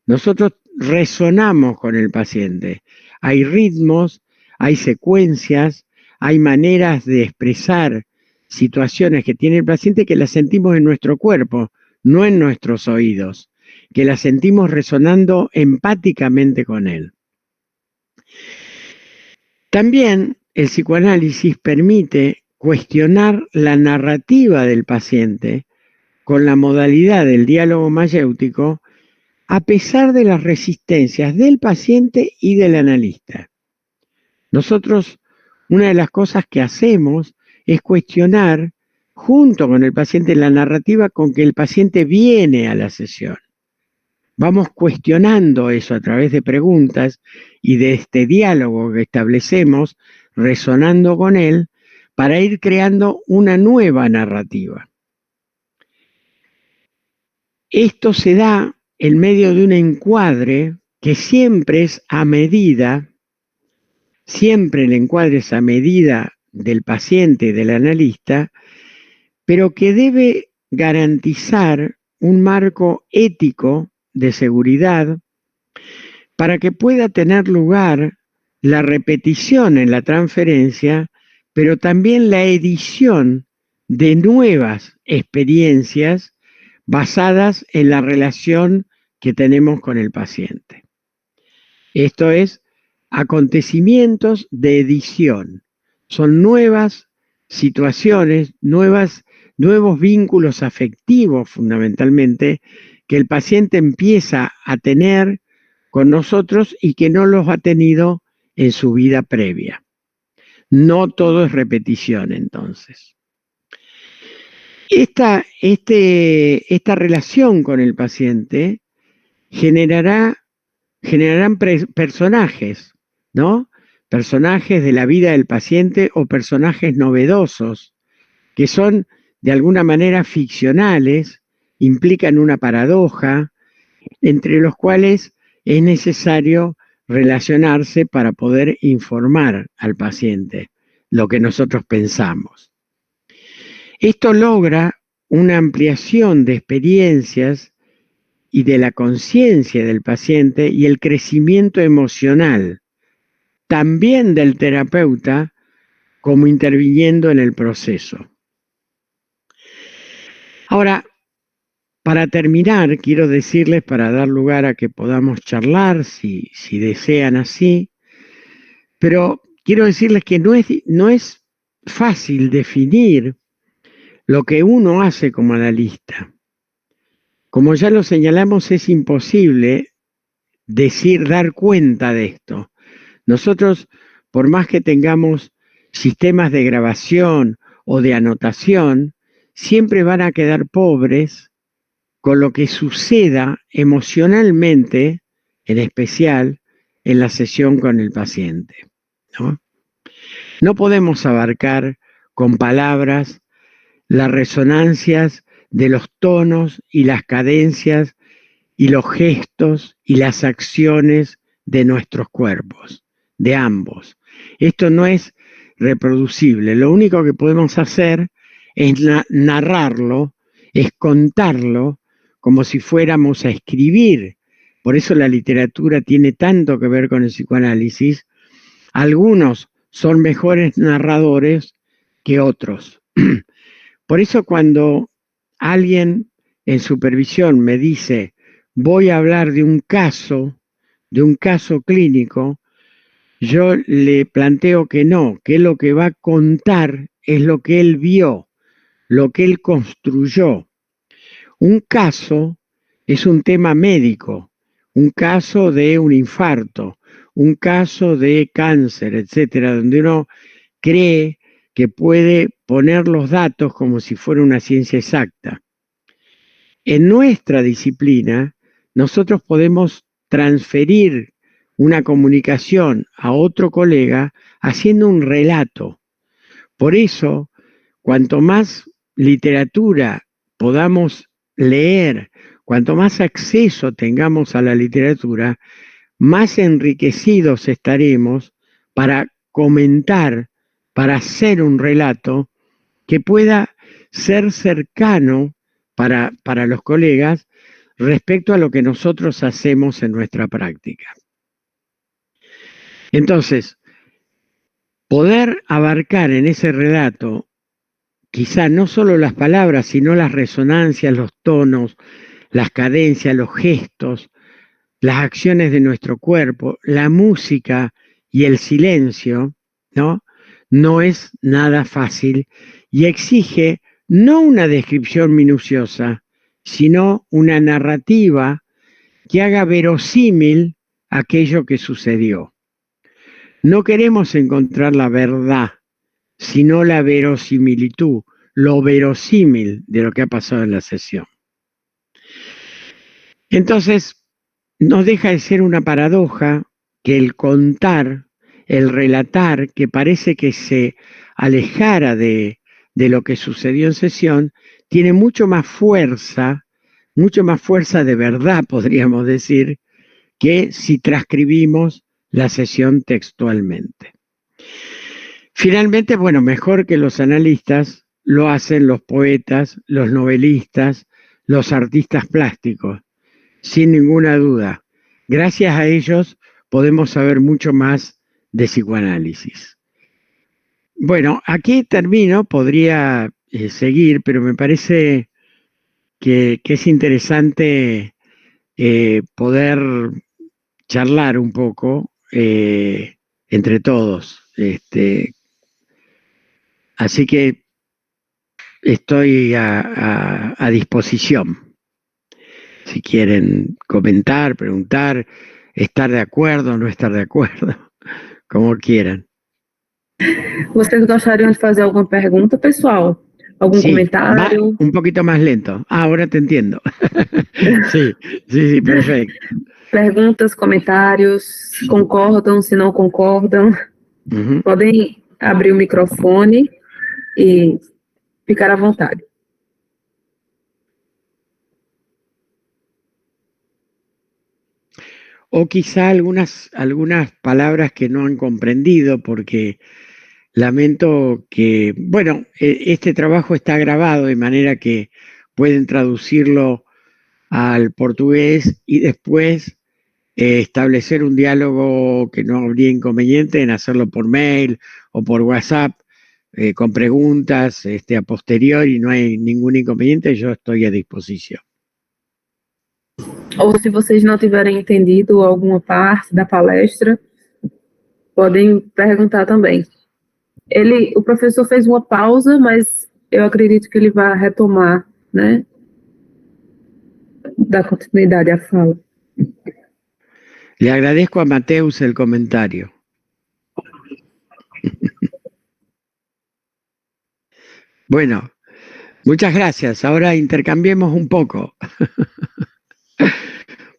Nosotros resonamos con el paciente. Hay ritmos, hay secuencias, hay maneras de expresar situaciones que tiene el paciente que las sentimos en nuestro cuerpo, no en nuestros oídos, que las sentimos resonando empáticamente con él. También el psicoanálisis permite cuestionar la narrativa del paciente con la modalidad del diálogo mayéutico a pesar de las resistencias del paciente y del analista. Nosotros, una de las cosas que hacemos es cuestionar junto con el paciente la narrativa con que el paciente viene a la sesión. Vamos cuestionando eso a través de preguntas y de este diálogo que establecemos, resonando con él, para ir creando una nueva narrativa. Esto se da en medio de un encuadre que siempre es a medida, siempre el encuadre es a medida del paciente y del analista, pero que debe garantizar un marco ético de seguridad para que pueda tener lugar la repetición en la transferencia, pero también la edición de nuevas experiencias basadas en la relación que tenemos con el paciente. Esto es acontecimientos de edición. Son nuevas situaciones, nuevos vínculos afectivos fundamentalmente, que el paciente empieza a tener con nosotros y que no los ha tenido en su vida previa. No todo es repetición, entonces. Esta relación con el paciente generarán personajes, ¿no? Personajes de la vida del paciente o personajes novedosos, que son de alguna manera ficcionales, implican una paradoja, entre los cuales es necesario relacionarse para poder informar al paciente lo que nosotros pensamos. Esto logra una ampliación de experiencias y de la conciencia del paciente y el crecimiento emocional, también del terapeuta, como interviniendo en el proceso. Ahora, para terminar, quiero decirles, para dar lugar a que podamos charlar, si desean así, pero quiero decirles que no es fácil definir lo que uno hace como analista. Como ya lo señalamos, es imposible dar cuenta de esto. Nosotros, por más que tengamos sistemas de grabación o de anotación, siempre van a quedar pobres con lo que suceda emocionalmente, en especial en la sesión con el paciente, ¿no? No podemos abarcar con palabras las resonancias de los tonos y las cadencias y los gestos y las acciones de nuestros cuerpos, de ambos. Esto no es reproducible. Lo único que podemos hacer es narrarlo, es contarlo como si fuéramos a escribir. Por eso la literatura tiene tanto que ver con el psicoanálisis. Algunos son mejores narradores que otros. Por eso cuando alguien en supervisión me dice, voy a hablar de un caso clínico, yo le planteo que no, que lo que va a contar es lo que él vio, lo que él construyó. Un caso es un tema médico, un caso de un infarto, un caso de cáncer, etcétera, donde uno cree que puede poner los datos como si fuera una ciencia exacta. En nuestra disciplina, nosotros podemos transferir una comunicación a otro colega haciendo un relato. Por eso, cuanto más literatura podamos leer, cuanto más acceso tengamos a la literatura, más enriquecidos estaremos para comentar, para hacer un relato que pueda ser cercano para los colegas respecto a lo que nosotros hacemos en nuestra práctica. Entonces, poder abarcar en ese relato quizá no solo las palabras, sino las resonancias, los tonos, las cadencias, los gestos, las acciones de nuestro cuerpo, la música y el silencio, ¿no? No es nada fácil y exige no una descripción minuciosa, sino una narrativa que haga verosímil aquello que sucedió. No queremos encontrar la verdad, sino la verosimilitud, lo verosímil de lo que ha pasado en la sesión. Entonces, no deja de ser una paradoja que el contar, el relatar, que parece que se alejara de lo que sucedió en sesión, tiene mucho más fuerza de verdad, podríamos decir, que si transcribimos la sesión textualmente. Finalmente, bueno, mejor que los analistas lo hacen los poetas, los novelistas, los artistas plásticos, sin ninguna duda. Gracias a ellos podemos saber mucho más de psicoanálisis. Bueno, aquí termino, podría seguir, pero me parece que es interesante poder charlar un poco entre todos. Así que estoy a disposición. Si quieren comentar, preguntar, estar de acuerdo o no estar de acuerdo, como quieran. Vocês gostariam de fazer alguma pergunta, pessoal? ¿Algún comentario? Un poquito más lento. Ahora te entiendo. Sí, perfecto. Perguntas, comentários, concordam, se não concordam. Podem abrir o microfone e ficar à vontade. O quizá algunas palabras que no han comprendido, porque lamento que, bueno, este trabajo está grabado de manera que pueden traducirlo al portugués y después establecer un diálogo que no habría inconveniente en hacerlo por mail o por WhatsApp con preguntas a posteriori, no hay ningún inconveniente, yo estoy a disposición. Ou se vocês não tiverem entendido alguma parte da palestra, podem perguntar também. O professor fez uma pausa, mas eu acredito que ele vai retomar, né, dar continuidade à fala. Le agradezco a Mateus el comentario. Bueno, muchas gracias. Ahora intercambiemos un poco.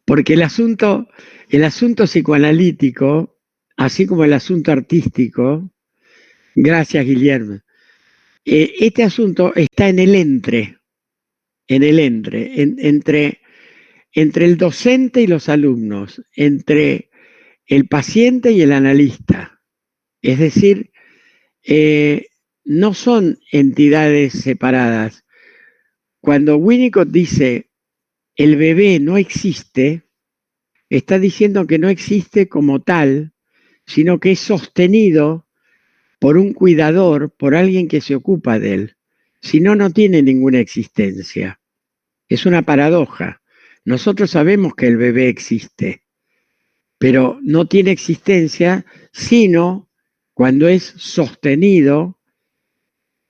Porque el asunto psicoanalítico, así como el asunto artístico, gracias Guillermo, este asunto está en el entre, entre el docente y los alumnos, entre el paciente y el analista. Es decir, no son entidades separadas. Cuando Winnicott dice el bebé no existe, está diciendo que no existe como tal, sino que es sostenido por un cuidador, por alguien que se ocupa de él. Si no, no tiene ninguna existencia. Es una paradoja. Nosotros sabemos que el bebé existe, pero no tiene existencia sino cuando es sostenido,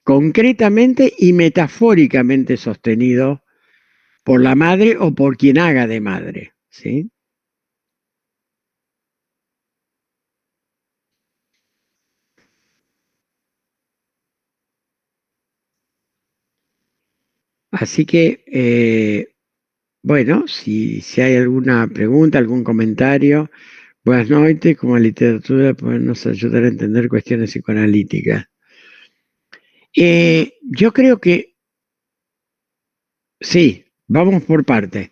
concretamente y metafóricamente sostenido por la madre o por quien haga de madre, ¿sí? Así que, bueno, si hay alguna pregunta, algún comentario, buenas noches, como literatura nos ayudar a entender cuestiones psicoanalíticas. Yo creo que, sí, vamos por partes.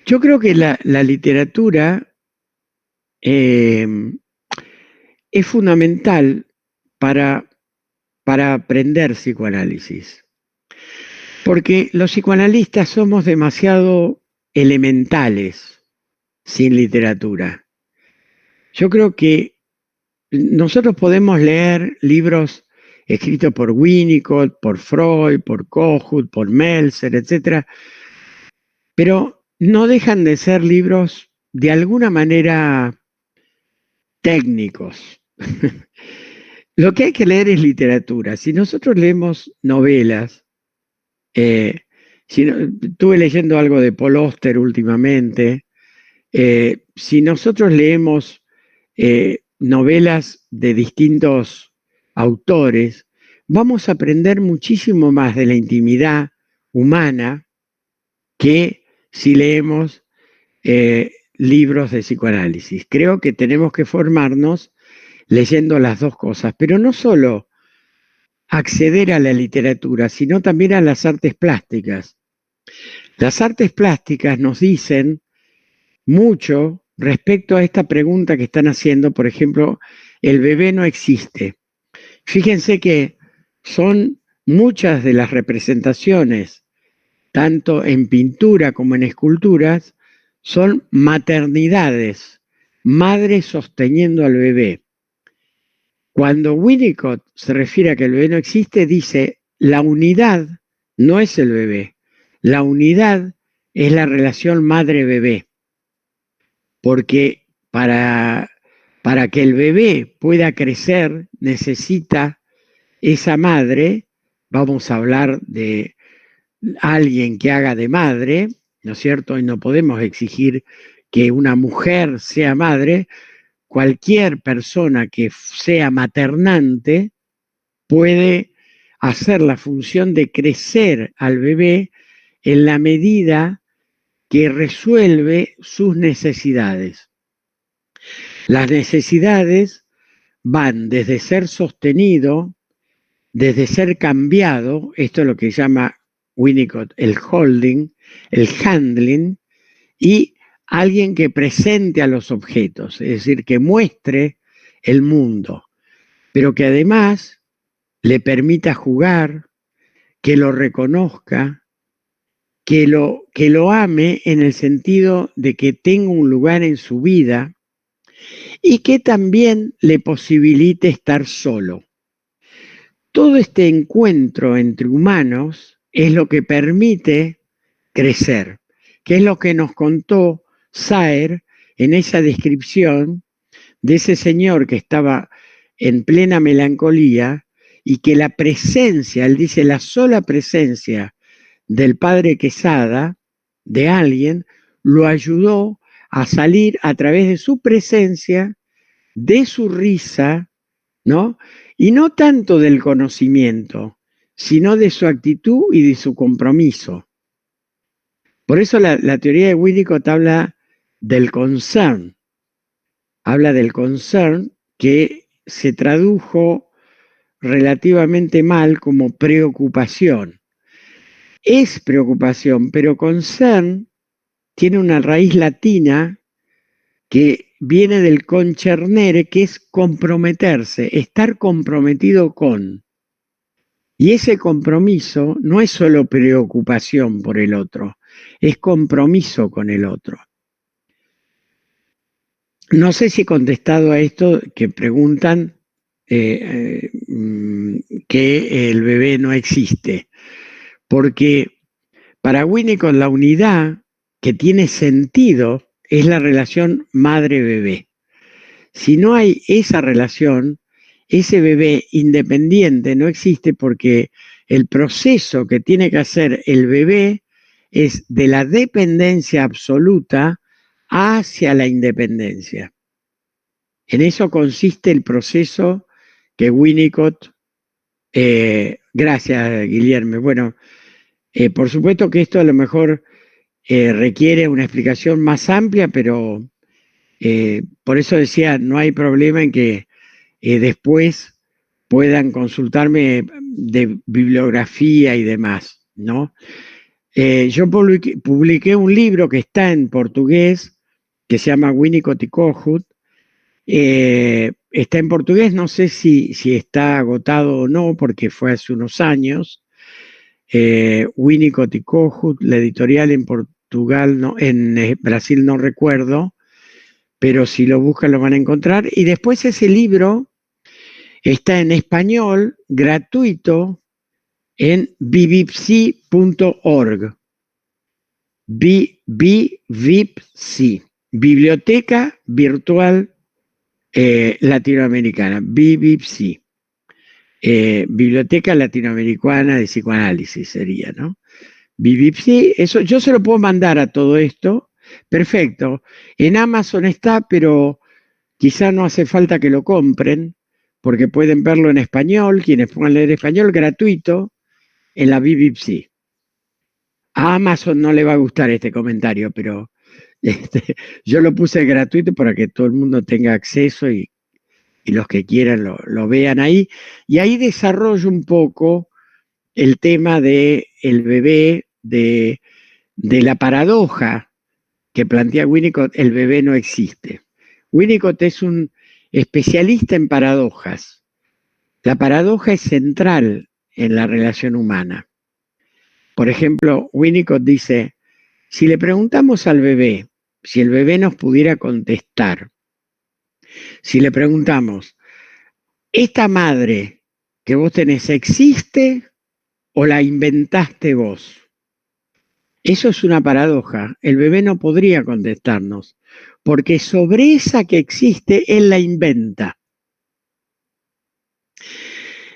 Yo creo que la literatura es fundamental para aprender psicoanálisis. Porque los psicoanalistas somos demasiado elementales sin literatura. Yo creo que nosotros podemos leer libros escritos por Winnicott, por Freud, por Kohut, por Meltzer, etc. Pero no dejan de ser libros de alguna manera técnicos. Lo que hay que leer es literatura. Si nosotros leemos novelas, estuve leyendo algo de Paul Auster últimamente, si nosotros leemos novelas de distintos autores, vamos a aprender muchísimo más de la intimidad humana que si leemos libros de psicoanálisis. Creo que tenemos que formarnos leyendo las dos cosas, pero no solo acceder a la literatura, sino también a las artes plásticas. Las artes plásticas nos dicen mucho respecto a esta pregunta que están haciendo, por ejemplo, el bebé no existe. Fíjense que son muchas de las representaciones, tanto en pintura como en esculturas, son maternidades, madres sosteniendo al bebé. Cuando Winnicott se refiere a que el bebé no existe, dice, la unidad no es el bebé, la unidad es la relación madre-bebé. Porque para que el bebé pueda crecer, necesita esa madre, vamos a hablar de alguien que haga de madre, ¿no es cierto? Y no podemos exigir que una mujer sea madre. Cualquier persona que sea maternante puede hacer la función de crecer al bebé en la medida que resuelve sus necesidades. Las necesidades van desde ser sostenido, desde ser cambiado, esto es lo que llama Winnicott el holding, el handling, y alguien que presente a los objetos, es decir, que muestre el mundo, pero que además le permita jugar, que lo reconozca, que lo ame en el sentido de que tenga un lugar en su vida y que también le posibilite estar solo. Todo este encuentro entre humanos es lo que permite crecer, que es lo que nos contó Saer en esa descripción de ese señor que estaba en plena melancolía y que la presencia, él dice, la sola presencia del padre Quesada, de alguien, lo ayudó a salir a través de su presencia, de su risa, ¿no? Y no tanto del conocimiento, sino de su actitud y de su compromiso. Por eso la teoría de Winnicott habla del concern, que se tradujo relativamente mal como preocupación. Es preocupación, pero concern tiene una raíz latina que viene del concernere, que es comprometerse, estar comprometido con. Y ese compromiso no es solo preocupación por el otro, es compromiso con el otro. No sé si he contestado a esto que preguntan que el bebé no existe, porque para Winnicott la unidad que tiene sentido es la relación madre-bebé. Si no hay esa relación, ese bebé independiente no existe, porque el proceso que tiene que hacer el bebé es de la dependencia absoluta hacia la independencia. En eso consiste el proceso que Winnicott, gracias Guillermo, bueno, por supuesto que esto a lo mejor requiere una explicación más amplia, pero por eso decía, no hay problema en que después puedan consultarme de bibliografía y demás, ¿no? Yo publiqué un libro que está en portugués, que se llama Winnicott y Kohut. Está en portugués, no sé si está agotado o no, porque fue hace unos años. Winnicott y Kohut, la editorial en Portugal, no, en Brasil no recuerdo, pero si lo buscan lo van a encontrar. Y después ese libro está en español, gratuito, en bibipsi.org. BVIPSI, Biblioteca Virtual Latinoamericana, BVIPSI. Biblioteca Latinoamericana de Psicoanálisis sería, ¿no? BVIPSI, eso yo se lo puedo mandar a todo esto. Perfecto. En Amazon está, pero quizá no hace falta que lo compren, porque pueden verlo en español, quienes puedan leer español, gratuito, en la BBPC. A Amazon no le va a gustar este comentario, pero yo lo puse gratuito para que todo el mundo tenga acceso y los que quieran lo vean ahí. Y ahí desarrollo un poco el tema del bebé, de la paradoja que plantea Winnicott, el bebé no existe. Winnicott es un especialista en paradojas. La paradoja es central en la relación humana. Por ejemplo, Winnicott dice, si le preguntamos al bebé, si el bebé nos pudiera contestar, si le preguntamos, ¿esta madre que vos tenés existe o la inventaste vos? Eso es una paradoja. El bebé no podría contestarnos, porque sobre esa que existe, él la inventa.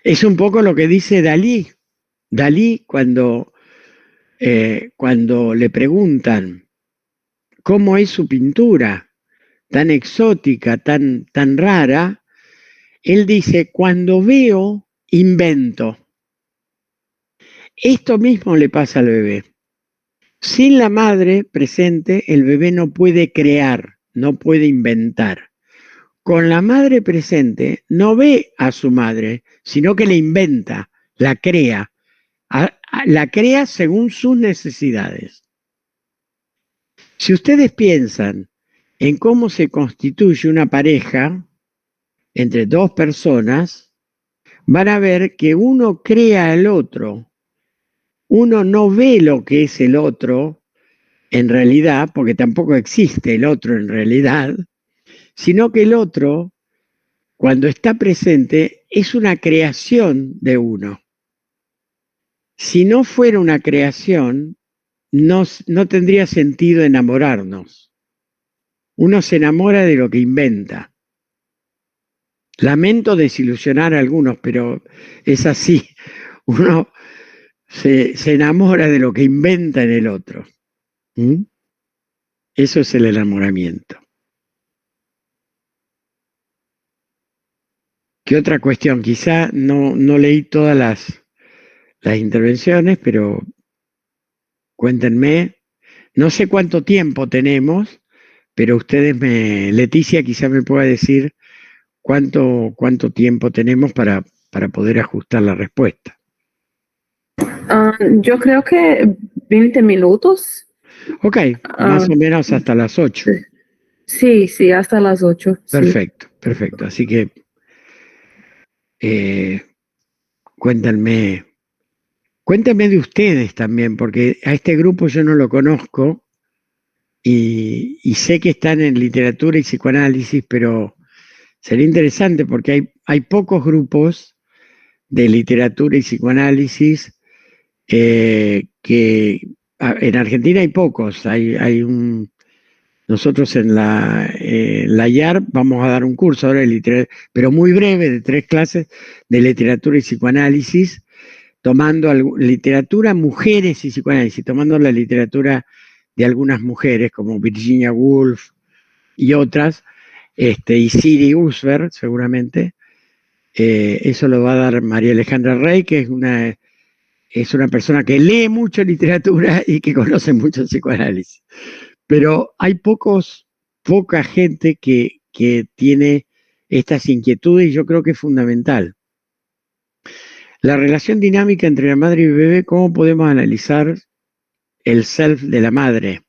Es un poco lo que dice Dalí. Dalí, cuando le preguntan cómo es su pintura, tan exótica, tan rara, él dice, cuando veo, invento. Esto mismo le pasa al bebé. Sin la madre presente, el bebé no puede crear, no puede inventar. Con la madre presente, no ve a su madre, sino que la inventa, la crea. La crea según sus necesidades. Si ustedes piensan en cómo se constituye una pareja entre dos personas, van a ver que uno crea al otro. Uno no ve lo que es el otro en realidad, porque tampoco existe el otro en realidad, sino que el otro, cuando está presente, es una creación de uno. Si no fuera una creación, no tendría sentido enamorarnos. Uno se enamora de lo que inventa. Lamento desilusionar a algunos, pero es así. Uno se enamora de lo que inventa en el otro. ¿Mm? Eso es el enamoramiento. ¿Qué otra cuestión? Quizá no leí todas las intervenciones, pero cuéntenme. No sé cuánto tiempo tenemos, pero Leticia quizá me pueda decir cuánto tiempo tenemos para poder ajustar la respuesta. Yo creo que 20 minutos. Ok, más o menos hasta las 8. Sí, hasta las 8. Perfecto, perfecto. Así que cuéntenme de ustedes también, porque a este grupo yo no lo conozco y sé que están en literatura y psicoanálisis, pero sería interesante porque hay pocos grupos de literatura y psicoanálisis que en Argentina hay pocos. Nosotros en la IAR vamos a dar un curso ahora de literatura, pero muy breve, de 3 clases de literatura y psicoanálisis, tomando literatura, mujeres y psicoanálisis, tomando la literatura de algunas mujeres como Virginia Woolf y otras, y Siri Usber seguramente. Eso lo va a dar María Alejandra Rey, que es una persona que lee mucho literatura y que conoce mucho psicoanálisis. Pero hay poca gente que tiene estas inquietudes y yo creo que es fundamental. La relación dinámica entre la madre y el bebé, ¿cómo podemos analizar el self de la madre?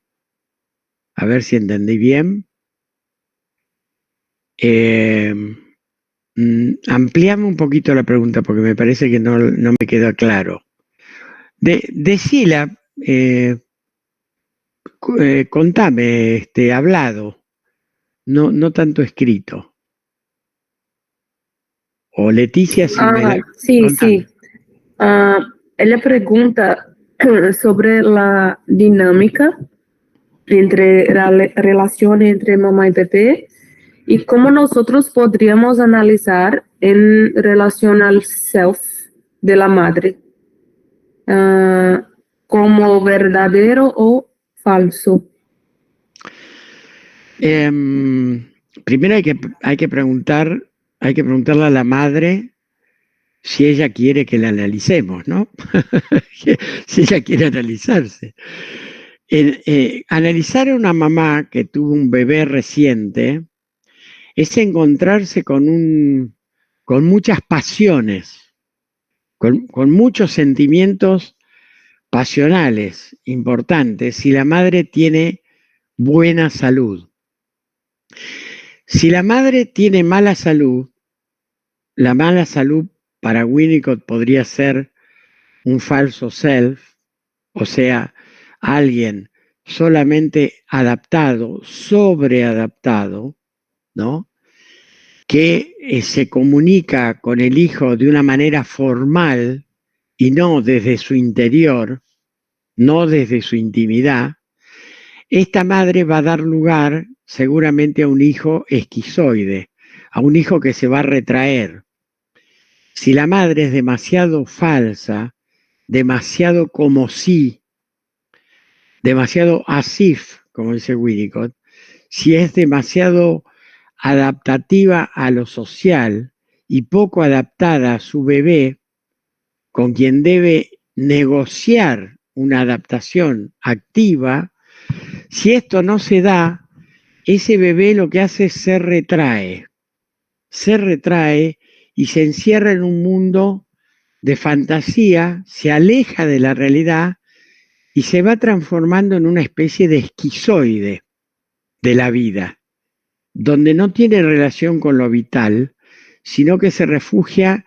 A ver si entendí bien. Ampliame un poquito la pregunta porque me parece que no me queda claro. Decila, contame, hablado, no tanto escrito. O Leticia, si me da. Sí. Ella pregunta sobre la dinámica entre la relación entre mamá y bebé y cómo nosotros podríamos analizar en relación al self de la madre, como verdadero o falso. Primero hay que preguntarle a la madre si ella quiere que la analicemos, ¿no? Si ella quiere analizarse. Analizar a una mamá que tuvo un bebé reciente es encontrarse con muchas pasiones, con muchos sentimientos pasionales importantes si la madre tiene buena salud. Si la madre tiene mala salud, la mala salud para Winnicott podría ser un falso self, o sea, alguien solamente adaptado, sobreadaptado, ¿no? Que se comunica con el hijo de una manera formal y no desde su interior, no desde su intimidad. Esta madre va a dar lugar seguramente a un hijo esquizoide, a un hijo que se va a retraer. Si la madre es demasiado falsa, demasiado como si, demasiado as if, como dice Winnicott, si es demasiado adaptativa a lo social y poco adaptada a su bebé, con quien debe negociar una adaptación activa, si esto no se da, ese bebé lo que hace es se retrae y se encierra en un mundo de fantasía, se aleja de la realidad y se va transformando en una especie de esquizoide de la vida, donde no tiene relación con lo vital, sino que se refugia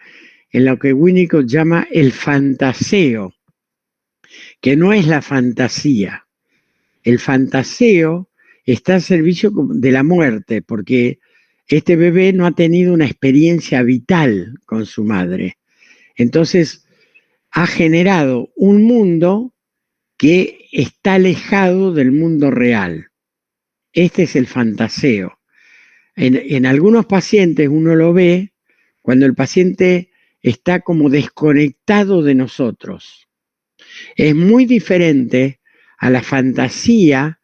en lo que Winnicott llama el fantaseo, que no es la fantasía. El fantaseo está al servicio de la muerte, porque este bebé no ha tenido una experiencia vital con su madre. Entonces, ha generado un mundo que está alejado del mundo real. Este es el fantaseo. En algunos pacientes uno lo ve cuando el paciente está como desconectado de nosotros. Es muy diferente a la fantasía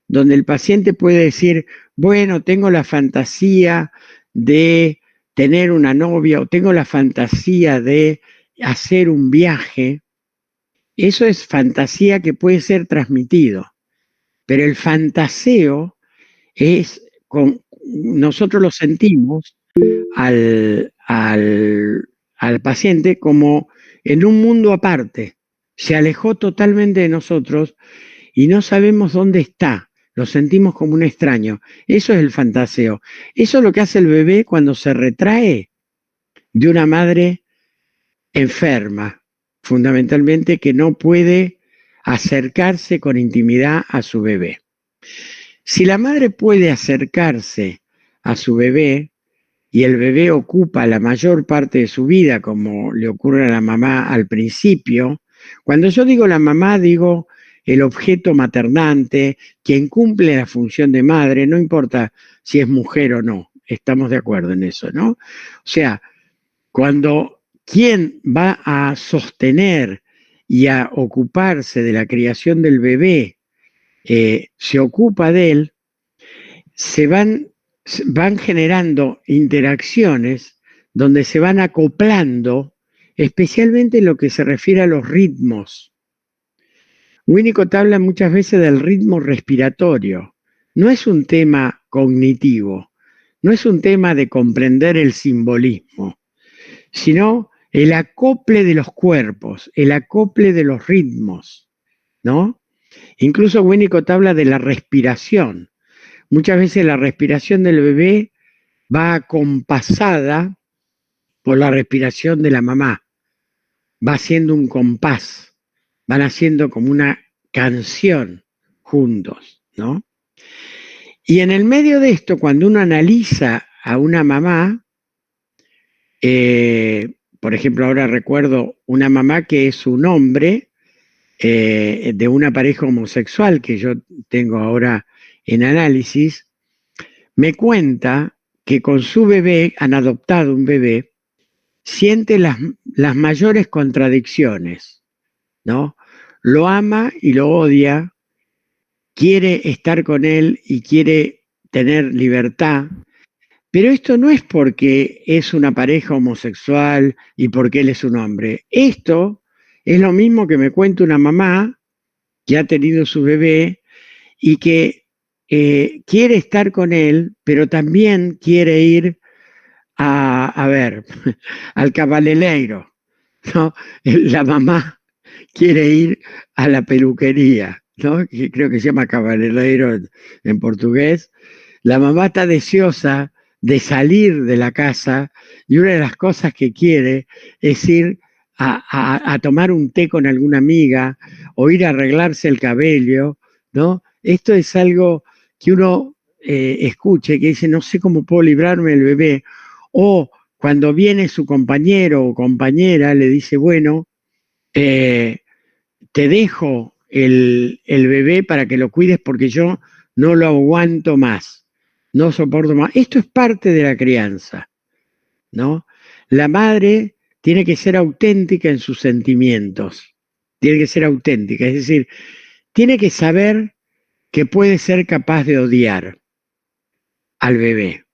donde el paciente puede decir, bueno, tengo la fantasía de tener una novia o tengo la fantasía de hacer un viaje. Eso es fantasía que puede ser transmitido, pero el fantaseo es, nosotros lo sentimos al paciente como en un mundo aparte, se alejó totalmente de nosotros y no sabemos dónde está, lo sentimos como un extraño. Eso es el fantaseo. Eso es lo que hace el bebé cuando se retrae de una madre enferma, fundamentalmente que no puede acercarse con intimidad a su bebé. Si la madre puede acercarse a su bebé y el bebé ocupa la mayor parte de su vida, como le ocurre a la mamá al principio, cuando yo digo la mamá, digo el objeto maternante, quien cumple la función de madre, no importa si es mujer o no, estamos de acuerdo en eso, ¿no? O sea, cuando quien va a sostener y a ocuparse de la criación del bebé se ocupa de él, van generando interacciones donde se van acoplando, especialmente en lo que se refiere a los ritmos. Winnicott habla muchas veces del ritmo respiratorio. No es un tema cognitivo, no es un tema de comprender el simbolismo, sino el acople de los cuerpos, el acople de los ritmos, ¿no? Incluso Winnicott habla de la respiración. Muchas veces la respiración del bebé va acompasada por la respiración de la mamá. Va haciendo un compás, van haciendo como una canción juntos, ¿no? Y en el medio de esto, cuando uno analiza a una mamá, por ejemplo, ahora recuerdo una mamá que es un hombre de una pareja homosexual que yo tengo ahora en análisis, me cuenta que con su bebé, han adoptado un bebé, siente las mayores contradicciones, ¿no? Lo ama y lo odia, quiere estar con él y quiere tener libertad, pero esto no es porque es una pareja homosexual y porque él es un hombre. Esto es lo mismo que me cuenta una mamá que ha tenido su bebé y que quiere estar con él, pero también quiere ir a ver, al cabeleireiro, ¿no? La mamá quiere ir a la peluquería, ¿no? Que creo que se llama cabeleireiro en portugués. La mamá está deseosa de salir de la casa y una de las cosas que quiere es ir a tomar un té con alguna amiga o ir a arreglarse el cabello, ¿no? Esto es algo que uno escuche, que dice, no sé cómo puedo librarme del bebé. O cuando viene su compañero o compañera, le dice, bueno, te dejo el bebé para que lo cuides porque yo no lo aguanto más, no soporto más. Esto es parte de la crianza, ¿no? La madre tiene que ser auténtica en sus sentimientos, tiene que ser auténtica, es decir, tiene que saber que puede ser capaz de odiar al bebé,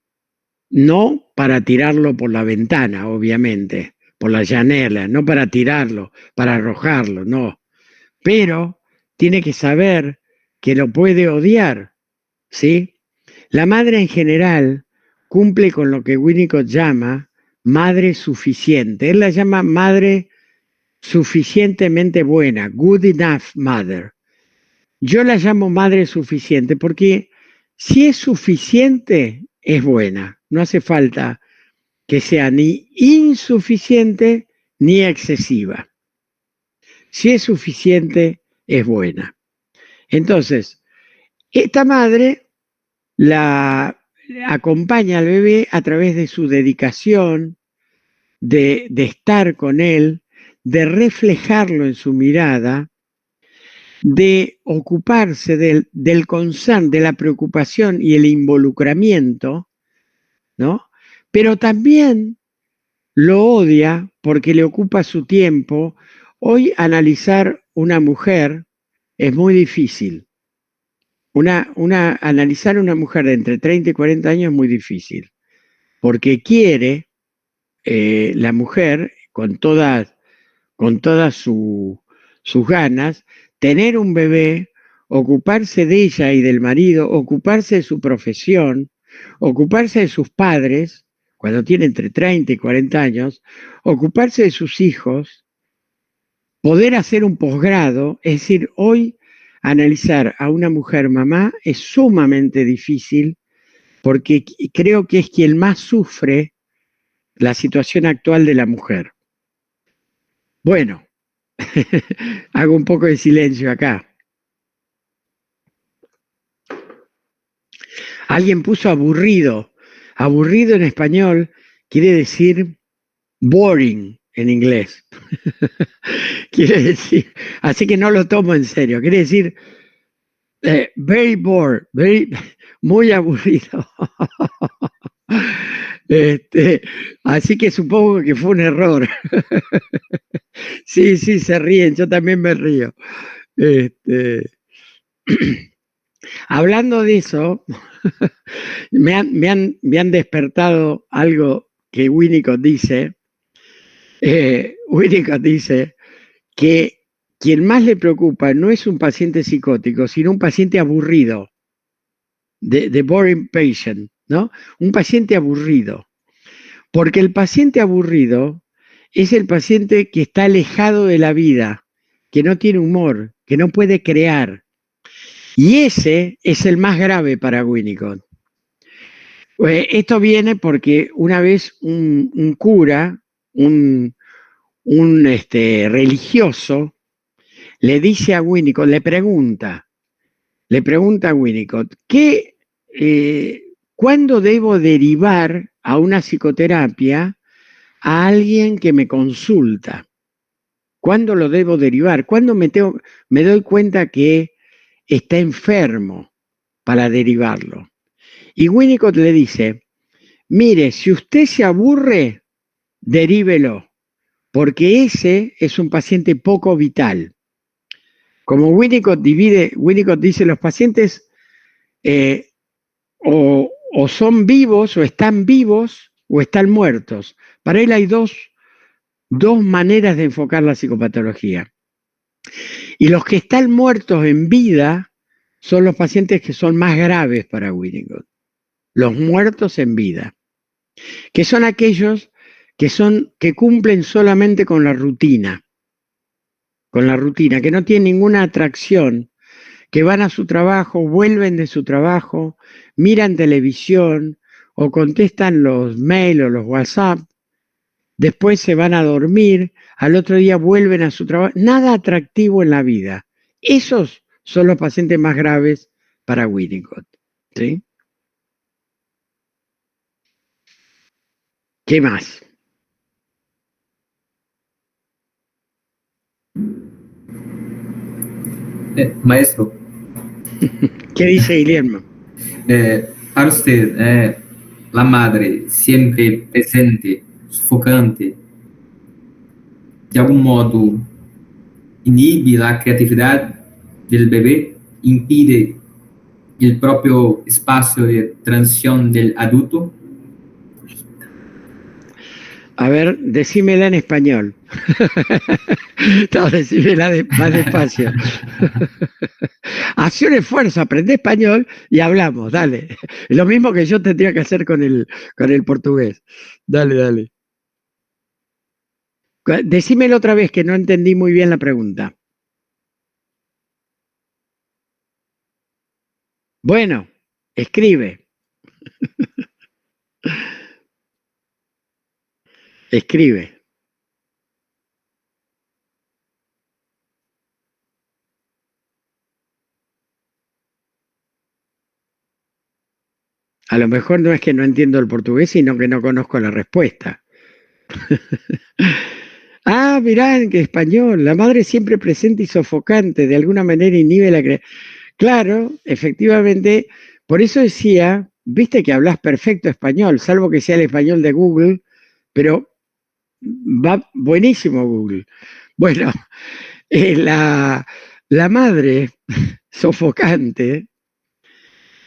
no para tirarlo por la ventana, obviamente, por la janela, no para tirarlo, para arrojarlo, no, pero tiene que saber que lo puede odiar, ¿sí? La madre en general cumple con lo que Winnicott llama madre suficiente. Él la llama madre suficientemente buena, good enough mother. Yo la llamo madre suficiente porque si es suficiente, es buena. No hace falta que sea ni insuficiente ni excesiva. Si es suficiente, es buena. Entonces, esta madre la acompaña al bebé a través de su dedicación, de estar con él, de reflejarlo en su mirada, de ocuparse del concern, de la preocupación y el involucramiento, ¿no? Pero también lo odia porque le ocupa su tiempo. Hoy analizar una mujer es muy difícil. Analizar una mujer de entre 30 y 40 años es muy difícil, porque quiere la mujer, con todas sus ganas, tener un bebé, ocuparse de ella y del marido, ocuparse de su profesión, ocuparse de sus padres, cuando tiene entre 30 y 40 años, ocuparse de sus hijos, poder hacer un posgrado. Es decir, hoy analizar a una mujer mamá es sumamente difícil, porque creo que es quien más sufre la situación actual de la mujer. Bueno, hago un poco de silencio acá. Alguien puso aburrido. Aburrido en español quiere decir boring en inglés. Quiere decir, así que no lo tomo en serio. Quiere decir very bored, muy aburrido. Así que supongo que fue un error. Sí, se ríen, yo también me río. Hablando de eso, me han despertado algo que Winnicott dice. Winnicott dice que quien más le preocupa no es un paciente psicótico, sino un paciente aburrido, the boring patient, ¿no? Un paciente aburrido. Porque el paciente aburrido es el paciente que está alejado de la vida, que no tiene humor, que no puede crear. Y ese es el más grave para Winnicott. Esto viene porque una vez un cura, un religioso, le dice a Winnicott, le pregunta a Winnicott, ¿cuándo debo derivar a una psicoterapia a alguien que me consulta? ¿Cuándo lo debo derivar? ¿Cuándo me doy cuenta que está enfermo para derivarlo? Y Winnicott le dice, mire, si usted se aburre, derívelo, porque ese es un paciente poco vital. Como Winnicott dice, los pacientes o son vivos, o están muertos. Para él hay dos maneras de enfocar la psicopatología. Y los que están muertos en vida son los pacientes que son más graves para Winnicott. Los muertos en vida, que son aquellos que cumplen solamente con la rutina, que no tienen ninguna atracción, que van a su trabajo, vuelven de su trabajo, miran televisión o contestan los mails o los WhatsApp, después se van a dormir, al otro día vuelven a su trabajo, nada atractivo en la vida. Esos son los pacientes más graves para Winnicott, ¿sí? ¿Qué más? Maestro. ¿Qué dice Guillermo? Para usted, la madre siempre presente, sufocante, de algún modo inhibe la creatividad del bebé, impide el propio espacio de transición del adulto. A ver, decímela en español. No, decímela más despacio. Haz un esfuerzo, aprende español y hablamos, dale. Lo mismo que yo tendría que hacer con el portugués. Dale. Decímelo otra vez, que no entendí muy bien la pregunta. Bueno, escribe. Escribe. A lo mejor no es que no entiendo el portugués, sino que no conozco la respuesta. Ah, mirá, en español, la madre siempre presente y sofocante, de alguna manera inhibe la creatividad. Claro, efectivamente, por eso decía, viste que hablas perfecto español, salvo que sea el español de Google, pero va buenísimo Google. Bueno, la madre sofocante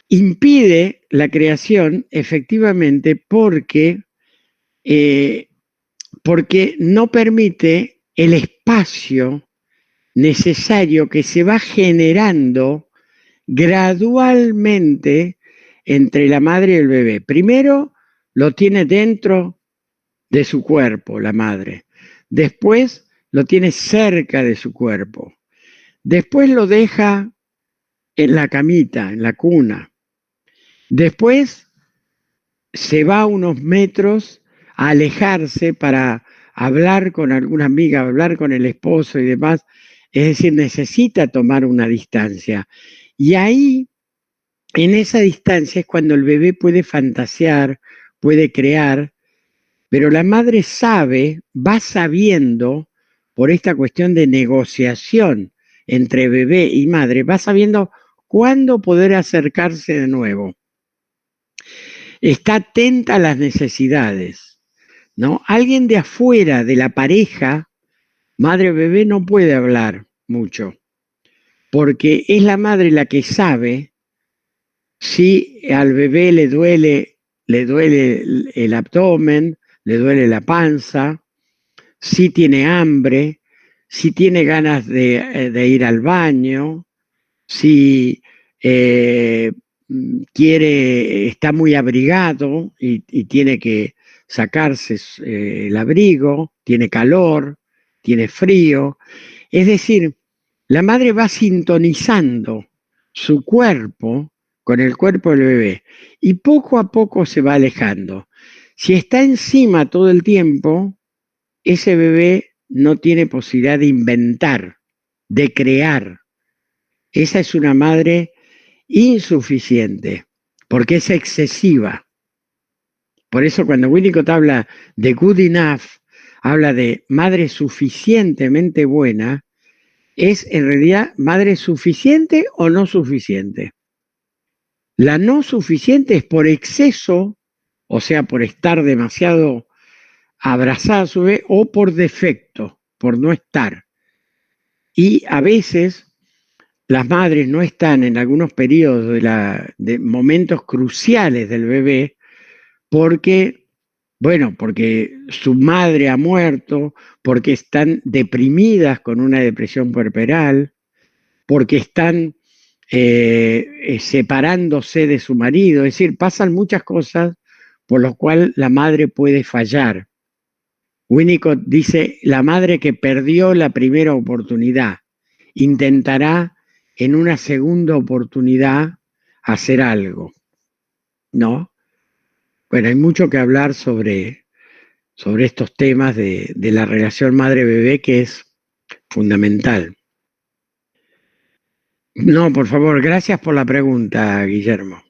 impide la creación efectivamente porque no permite el espacio necesario que se va generando gradualmente entre la madre y el bebé. Primero lo tiene dentro de su cuerpo, la madre. Después lo tiene cerca de su cuerpo. Después lo deja en la camita, en la cuna. Después se va unos metros a alejarse para hablar con alguna amiga, hablar con el esposo y demás. Es decir, necesita tomar una distancia. Y ahí, en esa distancia, es cuando el bebé puede fantasear, puede crear, pero la madre sabe, va sabiendo, por esta cuestión de negociación entre bebé y madre, va sabiendo cuándo poder acercarse de nuevo. Está atenta a las necesidades, ¿no? Alguien de afuera, de la pareja, madre-bebé, no puede hablar mucho, porque es la madre la que sabe si al bebé le duele el abdomen, le duele la panza, si tiene hambre, si tiene ganas de ir al baño, si está muy abrigado y tiene que sacarse el abrigo, tiene calor, tiene frío. Es decir, la madre va sintonizando su cuerpo con el cuerpo del bebé y poco a poco se va alejando. Si está encima todo el tiempo, ese bebé no tiene posibilidad de inventar, de crear. Esa es una madre insuficiente, porque es excesiva. Por eso cuando Winnicott habla de good enough, habla de madre suficientemente buena, es en realidad madre suficiente o no suficiente. La no suficiente es por exceso, o sea, por estar demasiado abrazada a su bebé, o por defecto, por no estar. Y a veces las madres no están en algunos periodos de momentos cruciales del bebé porque su madre ha muerto, porque están deprimidas con una depresión puerperal, porque están separándose de su marido. Es decir, pasan muchas cosas por las cuales la madre puede fallar. Winnicott dice, la madre que perdió la primera oportunidad intentará en una segunda oportunidad hacer algo, ¿no? Bueno, hay mucho que hablar sobre estos temas de la relación madre-bebé, que es fundamental. No, por favor, gracias por la pregunta, Guillermo.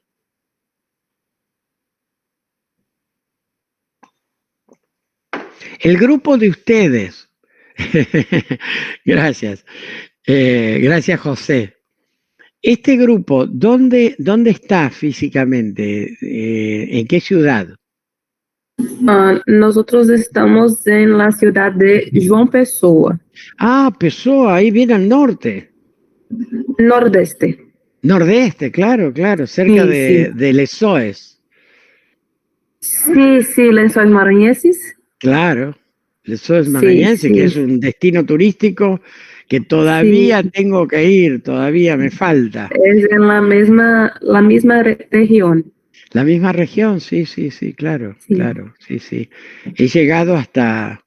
El grupo de ustedes. Gracias. Gracias, José. Este grupo, ¿dónde está físicamente? ¿En qué ciudad? Nosotros estamos en la ciudad de João Pessoa. Ah, Pessoa, ahí viene al norte. Nordeste. Nordeste, claro, cerca de Lesoes. Sí, Lençóis Maranhenses. Claro, Lesoes Maranhenses, que es un destino turístico que todavía tengo que ir, todavía me falta. Es en la misma región. La misma región, sí, claro, sí. He llegado hasta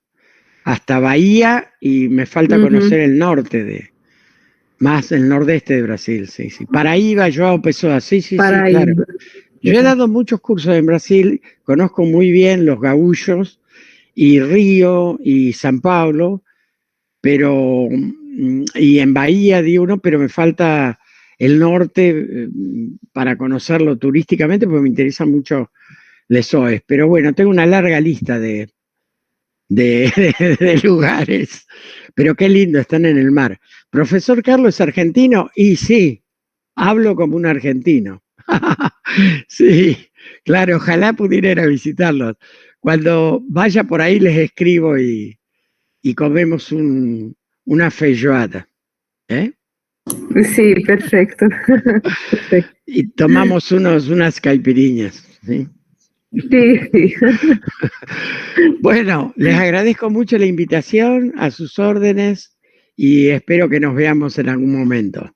Bahía y me falta conocer el norte más el nordeste de Brasil, sí. Paraíba, João Pessoa, sí, claro. Yo he dado muchos cursos en Brasil, conozco muy bien los gaúchos y Río y San Paulo, y en Bahía di uno, pero me falta el norte para conocerlo turísticamente porque me interesa mucho Lesoes. Pero bueno, tengo una larga lista de lugares, pero qué lindo, están en el mar. Profesor Carlos, ¿es argentino? Y sí, hablo como un argentino. Sí, claro, ojalá pudiera ir a visitarlos. Cuando vaya por ahí les escribo y comemos una feijoada. Sí, perfecto. Perfecto. Y tomamos unas caipiriñas. ¿Sí? Sí, sí. Bueno, les agradezco mucho la invitación, a sus órdenes, y espero que nos veamos en algún momento.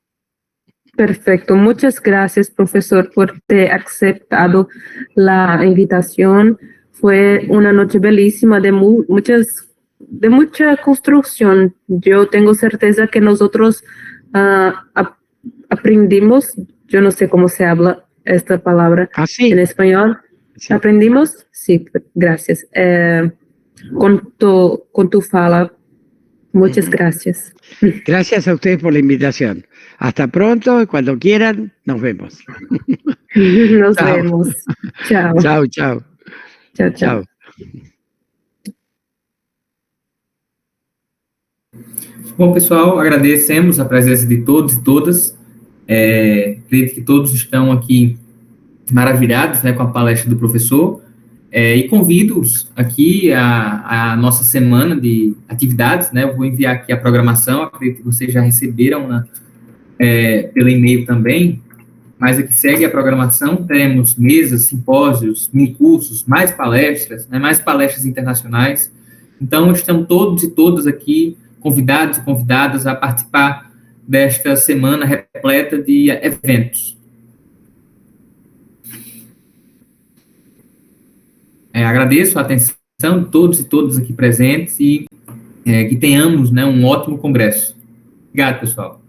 Perfecto. Muchas gracias, profesor, por haber aceptado la invitación. Fue una noche bellísima de mucha construcción. Yo tengo certeza que nosotros aprendimos, yo no sé cómo se habla esta palabra en español. Sí. ¿Aprendimos? Sí, gracias. Con tu fala. Muchas gracias. Gracias a ustedes por la invitación. Hasta pronto y cuando quieran, nos vemos. Nos Chao. vemos. Chao. Chao, chao. Chao, chao. Chao. Bom, pessoal, agradecemos a presença de todos e todas. Acredito que todos estão aqui maravilhados, né, com a palestra do professor. E convido-os aqui à nossa semana de atividades, né? Eu vou enviar aqui a programação, acredito que vocês já receberam pelo e-mail também, mas aqui segue a programação, temos mesas, simpósios, minicursos, mais palestras, né, mais palestras internacionais. Então, estão todos e todas aqui convidados e convidadas a participar desta semana repleta de eventos. Agradeço a atenção de todos e todas aqui presentes e que tenhamos, né, um ótimo congresso. Obrigado, pessoal.